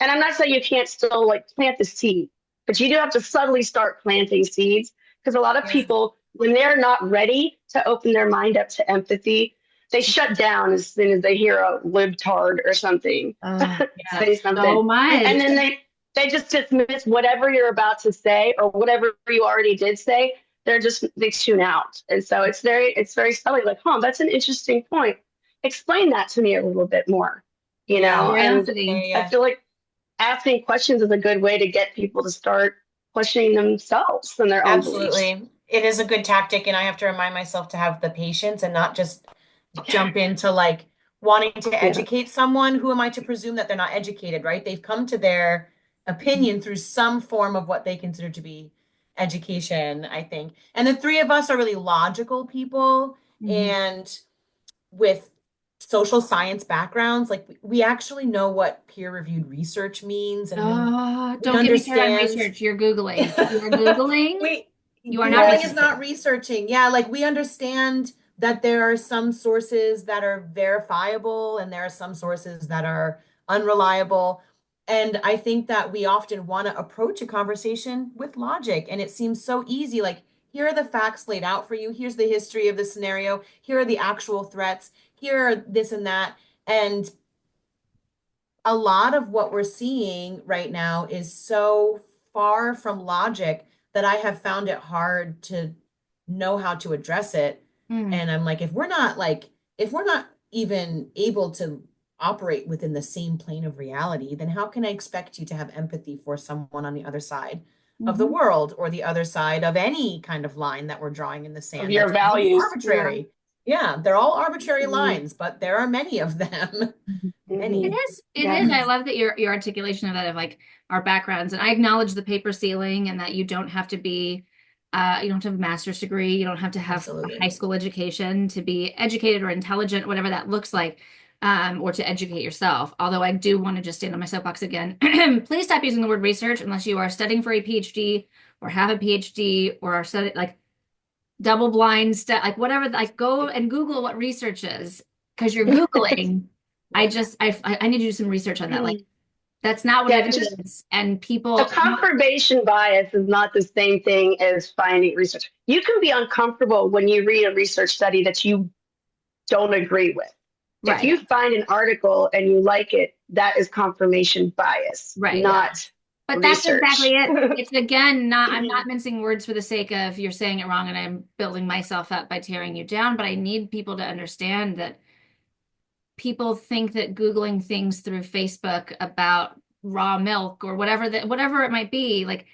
I'm not saying you can't still like plant the seed, but you do have to subtly start planting seeds because a lot of Yeah. people, when they're not ready to open their mind up to empathy, they shut down as soon as they hear a libtard or something say something. so much. And then they just dismiss whatever you're about to say or whatever you already did say. They tune out. And so it's very subtly like, that's an interesting point. Explain that to me a little bit more, you know? And Curiosity. I feel like asking questions is a good way to get people to start questioning themselves and their own beliefs. Absolutely. It is a good tactic, and I have to remind myself to have the patience and not just jump into like wanting to educate someone. Who am I to presume that they're not educated, right? They've come to their opinion through some form of what they consider to be education, I think. And the three of us are really logical people, and with social science backgrounds, like we actually know what peer-reviewed research means, and don't get me started on research. You're Googling. You're Googling. You are not Googling is not researching. Yeah, like we understand that there are some sources that are verifiable and there are some sources that are unreliable. And I think that we often want to approach a conversation with logic, and it seems so easy. Like, here are the facts laid out for you. Here's the history of the scenario. Here are the actual threats. Here are this and that. And a lot of what we're seeing right now is so far from logic that I have found it hard to know how to address it. And I'm like, if we're not even able to operate within the same plane of reality, then how can I expect you to have empathy for someone on the other side of the world, or the other side of any kind of line that we're drawing in the sand? Of your values. Arbitrary. Yeah, they're all arbitrary lines, but there are many of them. Many. It is. I love that your articulation of that, of like our backgrounds. And I acknowledge the paper ceiling, and that you don't have to be you don't have to have a master's degree, you don't have to have a high school education to be educated or intelligent, whatever that looks like, or to educate yourself. Although I do want to just stand on my soapbox again. Please stop using the word research unless you are studying for a PhD or have a PhD or are studying like double blind like whatever, like go and Google what research is, because you're Googling. I need to do some research on that. Like, that's not what it is. And people, the confirmation bias is not the same thing as finding research. You can be uncomfortable when you read a research study that you don't agree with. Right. If you find an article and you like it, that is confirmation bias, right? Not but research. That's exactly it. It's again, I'm not mincing words for the sake of you're saying it wrong and I'm building myself up by tearing you down, but I need people to understand that people think that Googling things through Facebook about raw milk or whatever it might be, like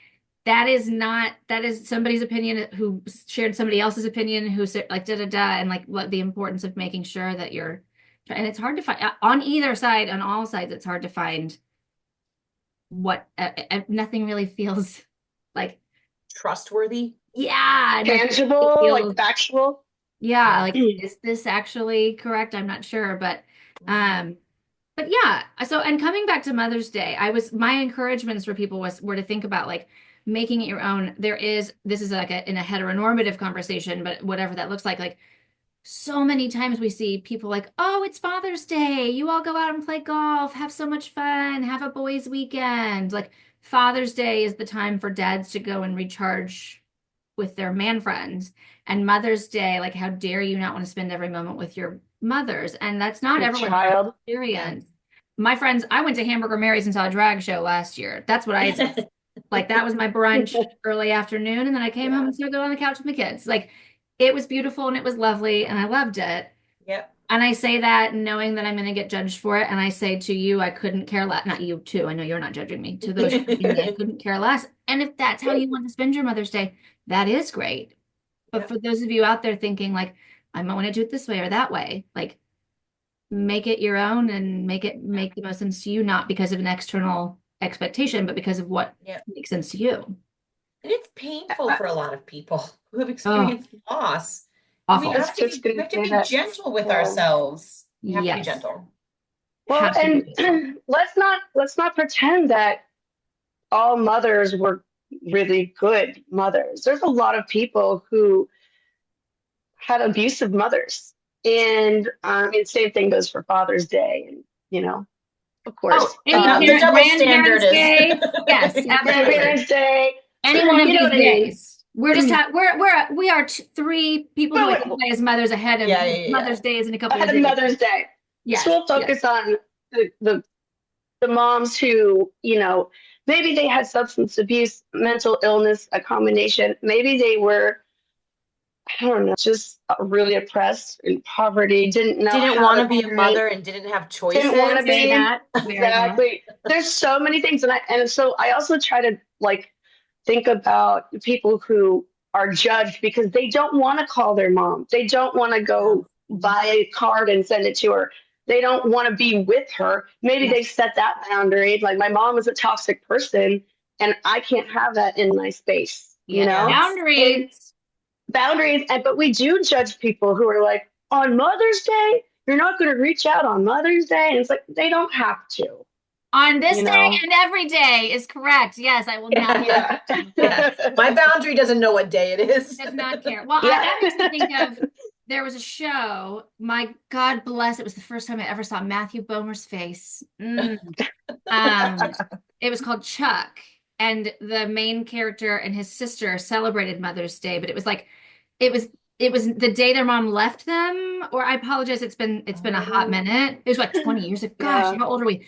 that is somebody's opinion who shared somebody else's opinion who said like and like what the importance of making sure that and it's hard to find on either side, on all sides. It's hard to find what nothing really feels like trustworthy. Yeah, tangible, like factual. Yeah, like is this actually correct? I'm not sure, but yeah. So, and coming back to Mother's Day, my encouragements for people were to think about like making it your own. This is like in a heteronormative conversation, but whatever that looks like so many times we see people like, oh, it's Father's Day. You all go out and play golf, have so much fun, have a boys' weekend. Like Father's Day is the time for dads to go and recharge with their man friends. And Mother's Day, like, how dare you not want to spend every moment with your mothers? And that's not everyone's experience. My friends, I went to Hamburger Mary's and saw a drag show last year. That's what I did. Like, that was my brunch early afternoon. And then I came home and started on the couch with my kids. Like, it was beautiful and it was lovely and I loved it. Yep. And I say that knowing that I'm going to get judged for it. And I say to you, I couldn't care less. Not you too. I know you're not judging me. To those I couldn't care less. And if that's how you want to spend your Mother's Day, that is great. But for those of you out there thinking like, I might want to do it this way or that way, like make it your own and make the most sense to you, not because of an external expectation, but because of what makes sense to you. And it's painful for a lot of people who have Oh, experienced loss. awful. We have to be gentle with ourselves. We have to be gentle. Well, and let's not pretend that all mothers were really good mothers. There's a lot of people who had abusive mothers. And same thing goes for Father's Day, and of course, the double standard is yes, absolutely. Grandparents' Day. Any one of these days. We're just we are three people who play as mothers ahead of Mother's Day is in a couple of days. Ahead of Mother's Day. Yes. So we'll focus on the moms who, maybe they had substance abuse, mental illness, a combination. Maybe they were, I don't know, just really oppressed, in poverty, didn't want to be a mother and didn't have choices. Didn't want to be that. Exactly. There's so many things, and so I also try to think about people who are judged because they don't want to call their mom. They don't want to go buy a card and send it to her. They don't want to be with her. Maybe they set that boundary. Like, my mom is a toxic person and I can't have that in my space. Boundaries. But we do judge people who are like, on Mother's Day, you're not going to reach out on Mother's Day. And it's like, they don't have to. On this day and every day is correct. Yes, I will not. My boundary doesn't know what day it is. Does not care. Well, I makes me think of, there was a show, my God bless, it was the first time I ever saw Matthew Bomer's face. It was called Chuck, and the main character and his sister celebrated Mother's Day, but it was the day their mom left them, or I apologize, it's been a hot minute. It was like 20 years ago. Gosh, how old are we?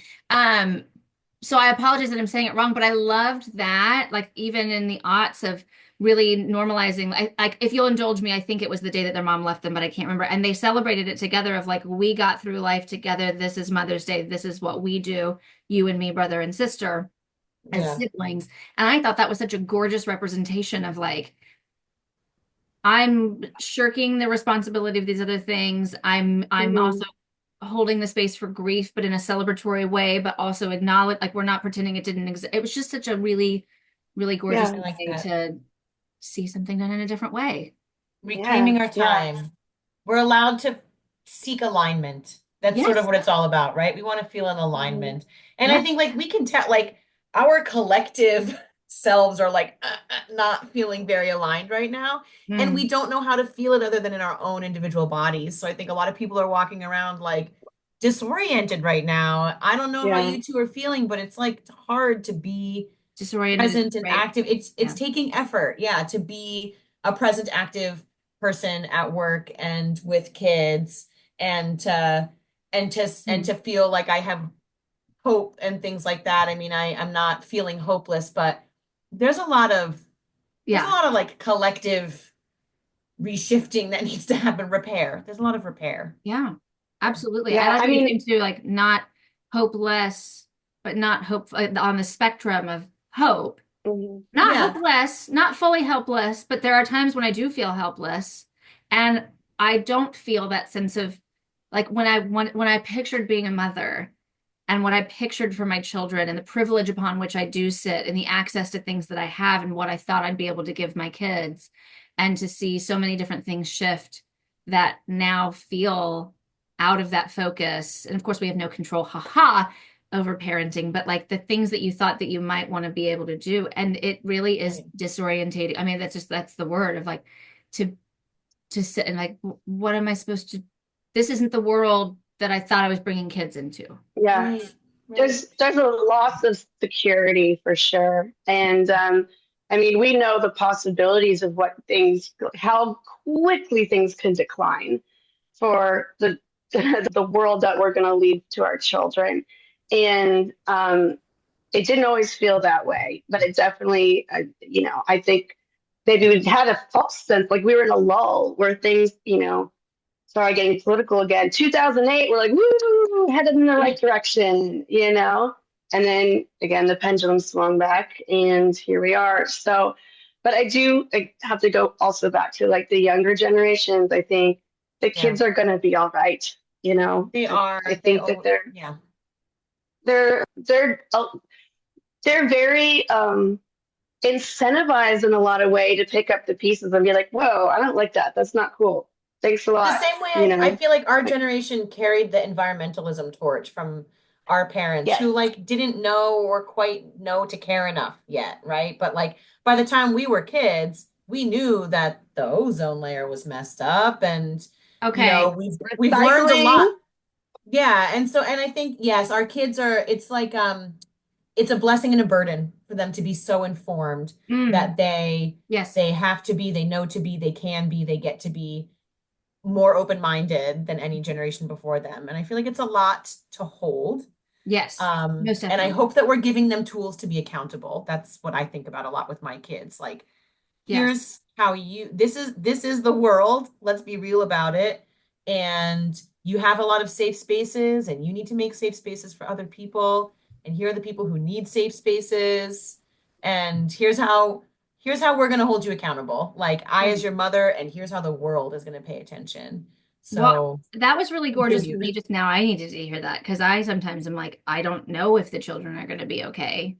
So I apologize that I'm saying it wrong, but I loved that, like, even in the aughts of really normalizing, like, if you'll indulge me, I think it was the day that their mom left them, but I can't remember. And they celebrated it together of like, we got through life together. This is Mother's Day. This is what we do. You and me, brother and sister, as siblings. And I thought that was such a gorgeous representation of like, I'm shirking the responsibility of these other things. I'm also holding the space for grief, but in a celebratory way, but also acknowledge, like, we're not pretending it didn't exist. It was just such a really, really gorgeous way to see something done in a different way. Reclaiming our time. We're allowed to seek alignment. That's sort of what it's all about, right? We want to feel an alignment. And I think, like, we can tell, like, our collective selves are like not feeling very aligned right now, and we don't know how to feel it other than in our own individual bodies. So I think a lot of people are walking around like disoriented right now. I don't know how you two are feeling, but it's like hard to be disoriented, present and active. It's taking effort, to be a present, active person at work and with kids, and to feel like I have hope and things like that. I mean, I'm not feeling hopeless, but there's a lot of like collective reshifting that needs to happen. There's a lot of repair. Yeah, absolutely. I mean, into like not hopeless, but not hope on the spectrum of hope. Not hopeless, not fully helpless, but there are times when I do feel helpless, and I don't feel that sense of like when I pictured being a mother. And what I pictured for my children and the privilege upon which I do sit and the access to things that I have and what I thought I'd be able to give my kids, and to see so many different things shift that now feel out of that focus. And of course, we have no control, over parenting, but like the things that you thought that you might want to be able to do. And it really is disorientating. I mean, that's the word of like, to sit and like, what am I supposed to, this isn't the world that I thought I was bringing kids into. Yeah. There's a loss of security for sure. And I mean, we know the possibilities of how quickly things can decline for the world that we're going to leave to our children. And it didn't always feel that way, but it definitely, I think maybe we had a false sense, like we were in a lull where things, sorry, getting political again. 2008, we're like, woo, headed in the right direction, And then again, the pendulum swung back, and here we are. So, but I have to go also back to like the younger generations. I think the kids are going to be all right. you know. They are. I think that Yeah. they're they're uh, they're very incentivized in a lot of way to pick up the pieces and be like, whoa, I don't like that. That's not cool. Thanks a The lot. same way You I know? feel like our generation carried the environmentalism torch from our parents Yes. who like didn't know or quite know to care enough yet, right? But like by the time we were kids, we knew that the ozone layer was messed up and Okay. we've learned a lot. Recycling. Yeah, and I think yes, our kids are it's like it's a blessing and a burden for them to be so informed Mm, that they yes. they have to be, they know to be, they can be, they get to be more open-minded than any generation before them. And I feel like it's a lot to hold. Yes. Most And I definitely. hope that we're giving them tools to be accountable. That's what I think about a lot with my kids. Like, Yes. here's how this is the world. Let's be real about it. And you have a lot of safe spaces, and you need to make safe spaces for other people. And here are the people who need safe spaces. And here's how we're going to hold you accountable. Like I as Mm. your mother, and here's how the world is going to pay attention. Well, So that was really gorgeous for continue. me just now. I needed to hear that because I sometimes am like, I don't know if the children are going to be okay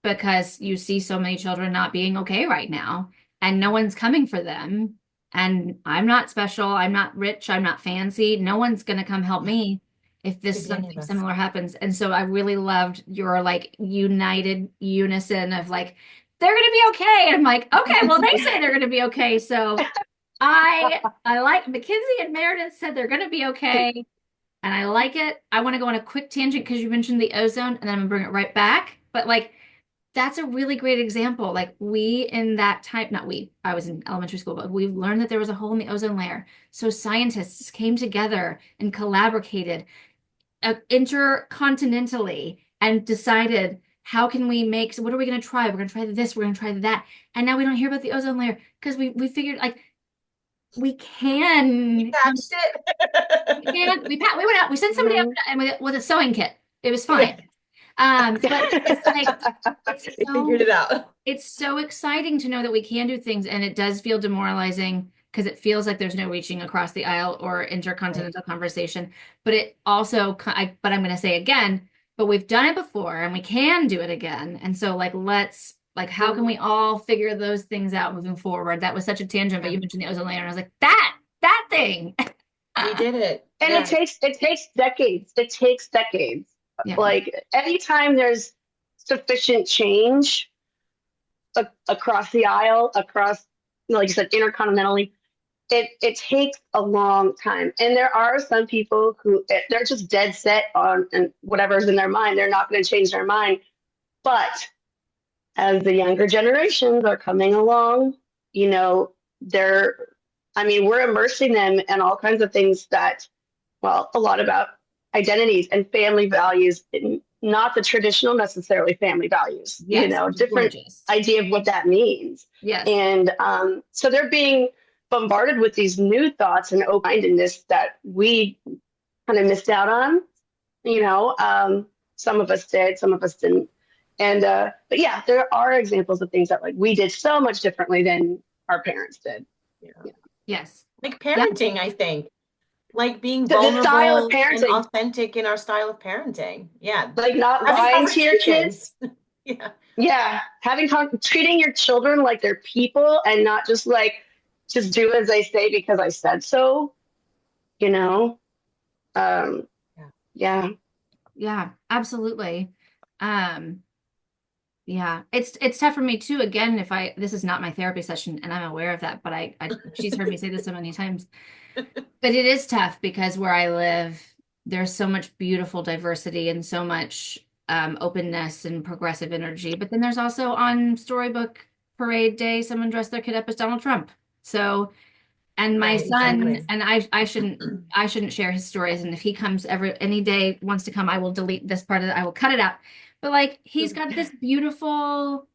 because you see so many children not being okay right now and no one's coming for them. And I'm not special. I'm not rich. I'm not fancy. No one's going to come help me if this Could be any of something us. similar happens. And so I really loved your like united unison of like, they're going to be okay. And I'm like, okay, well, they say they're going to be okay. So I like McKenzie and Meredith said they're going to be okay. And I like it. I want to go on a quick tangent because you mentioned the ozone and then I'm going to bring it right back. But like, that's a really great example. Like we in that time, not we, I was in elementary school, but we learned that there was a hole in the ozone layer. So scientists came together and collaborated intercontinentally and decided how can we make, so what are we going to try? We're going to try this, we're going to try that. And now we don't hear about the ozone layer because we figured like we We can come, patched we can, it. we went out, we sent somebody out Mhm. and with a sewing kit. It was Yeah, fine. But it's like, it's they figured so it out. it's so exciting to know that we can do things, and it does feel demoralizing because it feels like there's no reaching across the aisle or Right. intercontinental conversation. But it also, but I'm going to say again, but we've done it before and we can do it again. And so, like, like, how can we all figure those things out moving forward? That was such a tangent, but Yeah, you mentioned the ozone layer, and I was like, that thing. we did it. And Yeah. it takes decades. It takes decades. Yeah. Like anytime there's sufficient change across the aisle, across, like you said, intercontinentally, it takes a long time. And there are some people who they're just dead set on and whatever's in their mind. They're not going to change their mind. But as the younger generations are coming along, you know, they're, I mean, we're immersing them in all kinds of things that, well, a lot about identities and family values, not the traditional necessarily family values, you Yes, know, which is different gorgeous. idea of what that means. Yes. And so they're being bombarded with these new thoughts and open-mindedness that we kind of missed out on, you know. Some of us did, some of us didn't. And but yeah, there are examples of things that like we did so much differently than our parents did. Yeah. Yeah. Yes. Like Yeah. parenting, I think. Like being So the style of vulnerable and parenting, authentic in our style of parenting. Yeah. like not Having lying to your kids. conversations. Yeah. Yeah, treating your children like they're people and not just like just do as I say because I said so. You know. Um, Yeah. yeah. Yeah, absolutely. Um, Yeah, it's tough for me too. Again, if I this is not my therapy session, and I'm aware of that, but I she's heard me say this so many times. But it is tough because where I live, there's so much beautiful diversity and so much openness and progressive energy. But then there's also on Storybook Parade Day, someone dressed their kid up as Donald Trump. So, and my Right, son, exactly. and I shouldn't share his stories. And if he comes any day wants to come, I will delete this part of it. I will cut it out. But like he's got this beautiful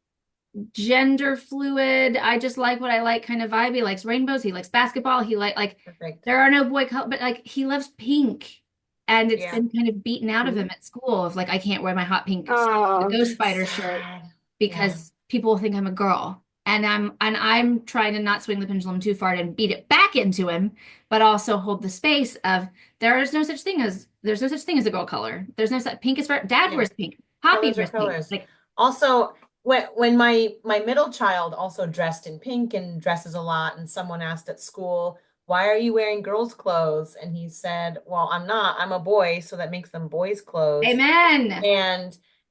gender fluid, I just like what I like kind of vibe. He likes rainbows, he likes basketball, he like Perfect. there are no boy color, but like he loves pink. And it's Yeah. been kind of beaten out of him at school of like I can't wear my hot pink Oh, ghost spider shirt Sad. Yeah. because people will think I'm a girl. I'm trying to not swing the pendulum too far and beat it back into him, but also hold the space of there's no such thing as a girl color. There's no such pink is for dad Yeah. wears pink. Poppy Colors are wears pink. colors. Like Also, when my middle child also dressed in pink and dresses a lot, and someone asked at school, "Why are you wearing girls' clothes?" And he said, "Well, I'm not. I'm a boy, so that makes them boys' clothes." amen.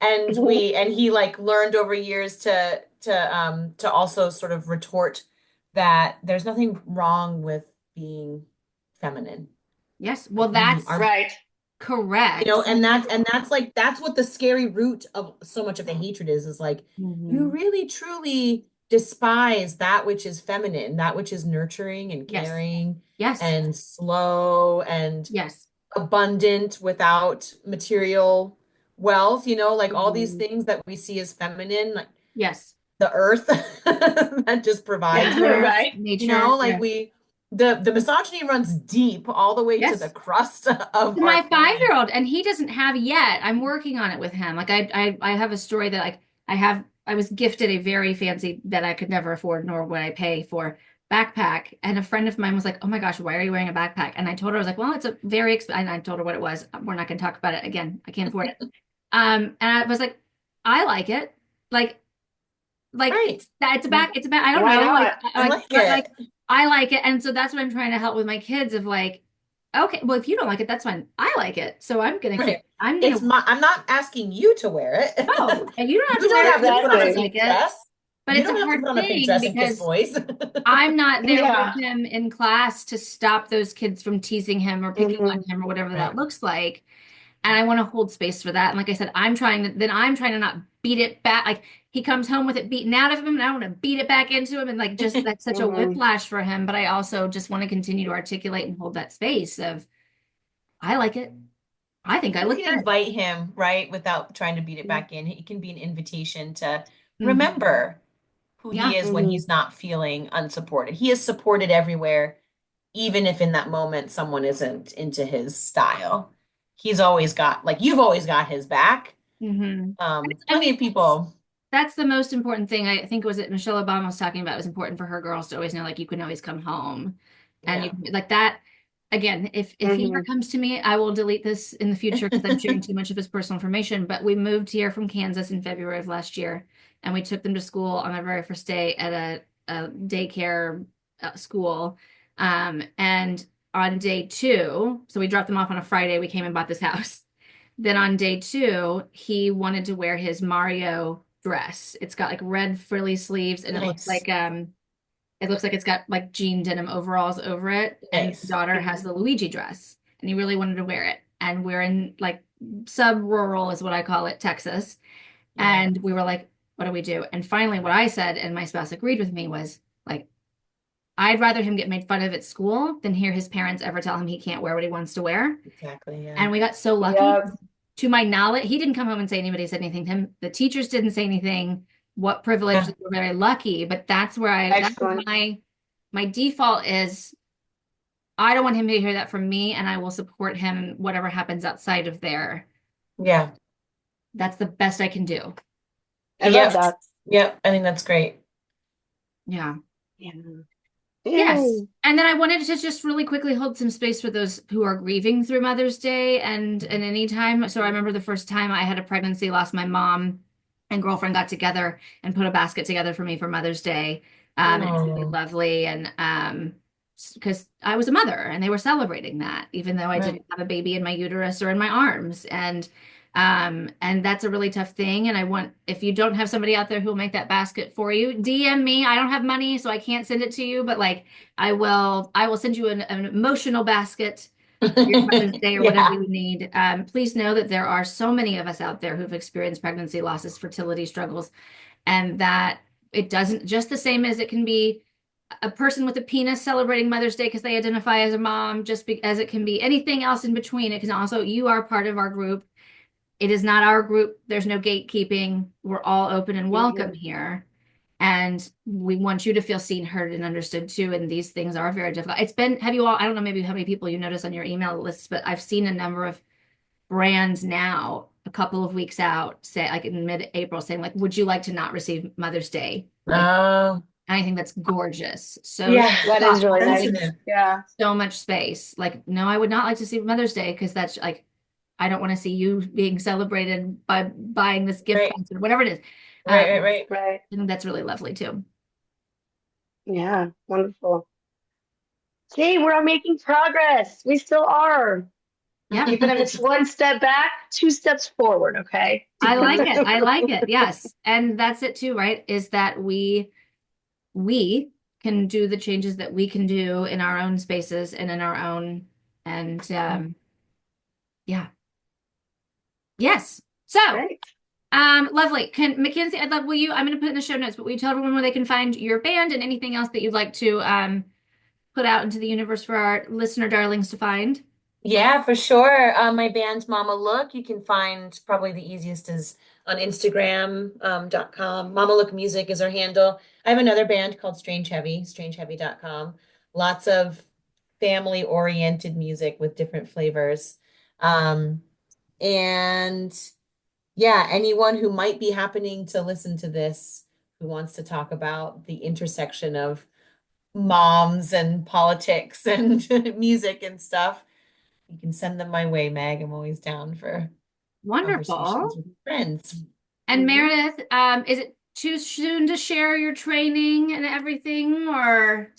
And he like learned over years to also sort of retort that there's nothing wrong with being feminine. Yes. Well, Like we that's are, Right. correct. and that's like that's what the scary root of so much of the hatred is like you Mhm. really truly despise that which is feminine, that which is nurturing and Yes. caring Yes. and slow and Yes. abundant without material wealth, like all these Mhm. things that we see as feminine, like Yes. the earth that just provides for us, Right. Nature. like Yeah. the misogyny runs deep all the way to the Yes. crust of our My planet. 5-year-old, and he doesn't have yet. I'm working on it with him. Like I have a story that like I was gifted a very fancy that I could never afford, nor would I pay for backpack. And a friend of mine was like, "Oh my gosh, why are you wearing a backpack?" And I told her, I was like, "Well, it's a very expensive." And I told her what it was. We're not going to talk about it again. I can't afford it. And I was like, "I like it." Like Right. that it's about I don't Why know not? I like it. I like it, and so that's what I'm trying to help with my kids of like, okay, well if you don't like it that's fine, I like it, so Right. I'm gonna I'm not asking you to wear it. no, and you don't have You to don't wear it have if to you put on a don't Exactly. pink like it, dress. but You it's a don't have to hard put on a pink thing dress and kiss because boys. I'm not there with Yeah. him in class to stop those kids from teasing him or picking on Mhm. him or whatever that Right. looks like. And I want to hold space for that. And like I said, I'm trying to not beat it back. Like he comes home with it beaten out of him, and I want to beat it back into him. And like just that's such a Mhm. whiplash for him. But I also just want to continue to articulate and hold that space of I like it. I think I You look can good. invite him, right, without trying to beat it back in. It can be an invitation to Mhm. remember who he Yeah. is when Mhm. he's not feeling unsupported. He is supported everywhere, even if in that moment someone isn't into his style. He's always got, like, you've always got his back. Hmm. I Plenty mean, of people. that's the most important thing. I think was it Michelle Obama was talking about. It was important for her girls to always know, like, you can always come home, and you Yeah. can like that. Again, if he ever Mhm. comes to me, I will delete this in the future because I'm sharing too much of his personal information. But we moved here from Kansas in February of last year, and we took them to school on their very first day at a daycare school. And on day two, so we dropped them off on a Friday. We came and bought this house. Then on day two, he wanted to wear his Mario dress. It's got like red frilly sleeves, and Nice. it looks like it's got like jean denim overalls over it. And my Nice. daughter has the Luigi dress, and he really wanted to wear it. And we're in like sub-rural is what I call it, Texas. Yeah. And we were like, what do we do? And finally, what I said, and my spouse agreed with me, was like, I'd rather him get made fun of at school than hear his parents ever tell him he can't wear what he wants to wear. Exactly. Yeah. And we got so lucky. Yep. To my knowledge, he didn't come home and say anybody said anything to him. The teachers didn't say anything. What privilege. Yeah. We're very lucky, but that's where Excellent. my default is I don't want him to hear that from me, and I will support him whatever happens outside of there. Yeah. That's the best I can do. I love Yep. that. Yep. I think that's great. Yeah. Yeah. Yes. Yay. And then I wanted to just really quickly hold some space for those who are grieving through Mother's Day and any time. So I remember the first time I had a pregnancy, lost my mom, and girlfriend got together and put a basket together for me for Mother's Day. It was really Oh, lovely. And because I was a mother and they were celebrating that, even though I right. didn't have a baby in my uterus or in my arms. And that's a really tough thing. And I want, if you don't have somebody out there who will make that basket for you, DM me. I don't have money, so I can't send it to you, but like I will send you an emotional basket for your Mother's Day or whatever Yeah. you need. Please know that there are so many of us out there who've experienced pregnancy losses, fertility struggles, and that it doesn't just the same as it can be a person with a penis celebrating Mother's Day because they identify as a mom, as it can be anything else in between. It can also, you are part of our group. It is not our group. There's no gatekeeping. We're all open and welcome Mhm. here. And we want you to feel seen, heard, and understood too. And these things are very difficult. Have you all, I don't know maybe how many people you notice on your email lists, but I've seen a number of brands now a couple of weeks out, say like in mid-April, saying like, would you like to not receive Mother's Day? Like, Oh, I think that's gorgeous. So yeah. That is really nice. Sensitive. Yeah. so much space. Like, no, I would not like to see Mother's Day because that's like, I don't want to see you being celebrated by buying this gift Right. concert, whatever it is. Right, right. Right. I think that's really lovely too. Yeah. Wonderful. See, we're making progress. We still are. Yeah. Even if it's one step back, two steps forward, okay? I like it. I like it. Yes. And that's it too, right? Is that we can do the changes that we can do in our own spaces and in our own, and yeah. Yes. So, Right. lovely. Can McKenzie, I'd love, will you, I'm going to put in the show notes, but will you tell everyone where they can find your band and anything else that you'd like to put out into the universe for our listener darlings to find? Yeah, for sure. My band Mama Look, you can find probably the easiest is on Instagram.com. Mama Look Music is our handle. I have another band called Strange Heavy, strangeheavy.com. Lots of family-oriented music with different flavors. And yeah, anyone who might be happening to listen to this who wants to talk about the intersection of moms and politics and music and stuff, you can send them my way, Meg. I'm always down for Wonderful. conversations with friends. And Meredith, is it too soon to share your training and everything, or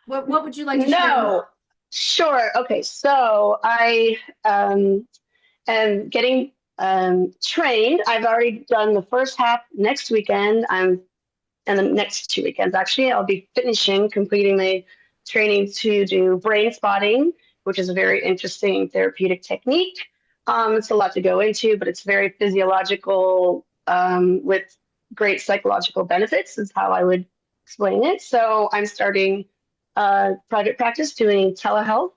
what would you like to share? No. Sure. Okay. So I am getting trained. I've already done the first half next weekend. And the next 2 weekends, actually, I'll be completing my training to do brain spotting, which is a very interesting therapeutic technique. It's a lot to go into, but it's very physiological with great psychological benefits, is how I would explain it. So I'm starting private practice doing telehealth,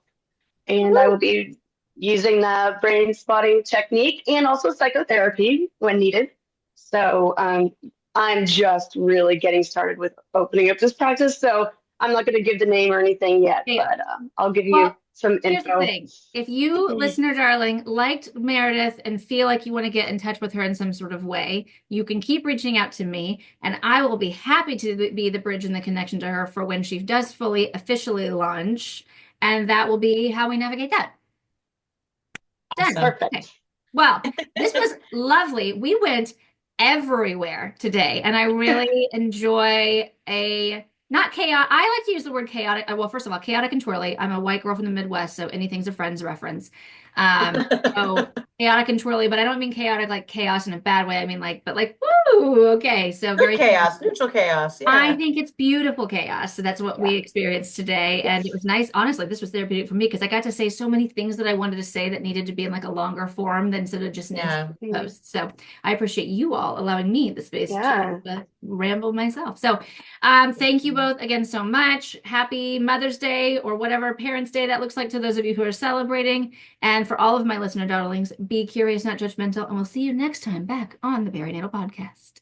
and I will be using the brain spotting technique and also psychotherapy when needed. So I'm just really getting started with opening up this practice. So I'm not going to give the name or anything yet, but I'll give you some Here's the info. thing. If you, listener darling, liked Meredith and feel like you want to get in touch with her in some sort of way, you can keep reaching out to me, and I will be happy to be the bridge and the connection to her for when she does fully officially launch, and that will be how we navigate that. Done. Perfect. Okay. Well, this was lovely. We went everywhere today, and I really enjoy not chaotic. I like to use the word chaotic. Well, first of all, chaotic and twirly. I'm a white girl from the Midwest, so anything's a Friends reference. So chaotic and twirly, but I don't mean chaotic like chaos in a bad way. I mean but woo, okay. So very chaos, neutral chaos. Yeah. I think it's beautiful chaos. So that's what we experienced today. And it was nice. Honestly, this was therapeutic for me because I got to say so many things that I wanted to say that needed to be in like a longer form than instead of just an Instagram post. So I appreciate you all allowing me the space to ramble myself. So thank you both again so much. Happy Mother's Day or whatever Parents' Day that looks like to those of you who are celebrating. And for all of my listener darlings, be curious, not judgmental. And we'll see you next time back on the Perinatal Podcast.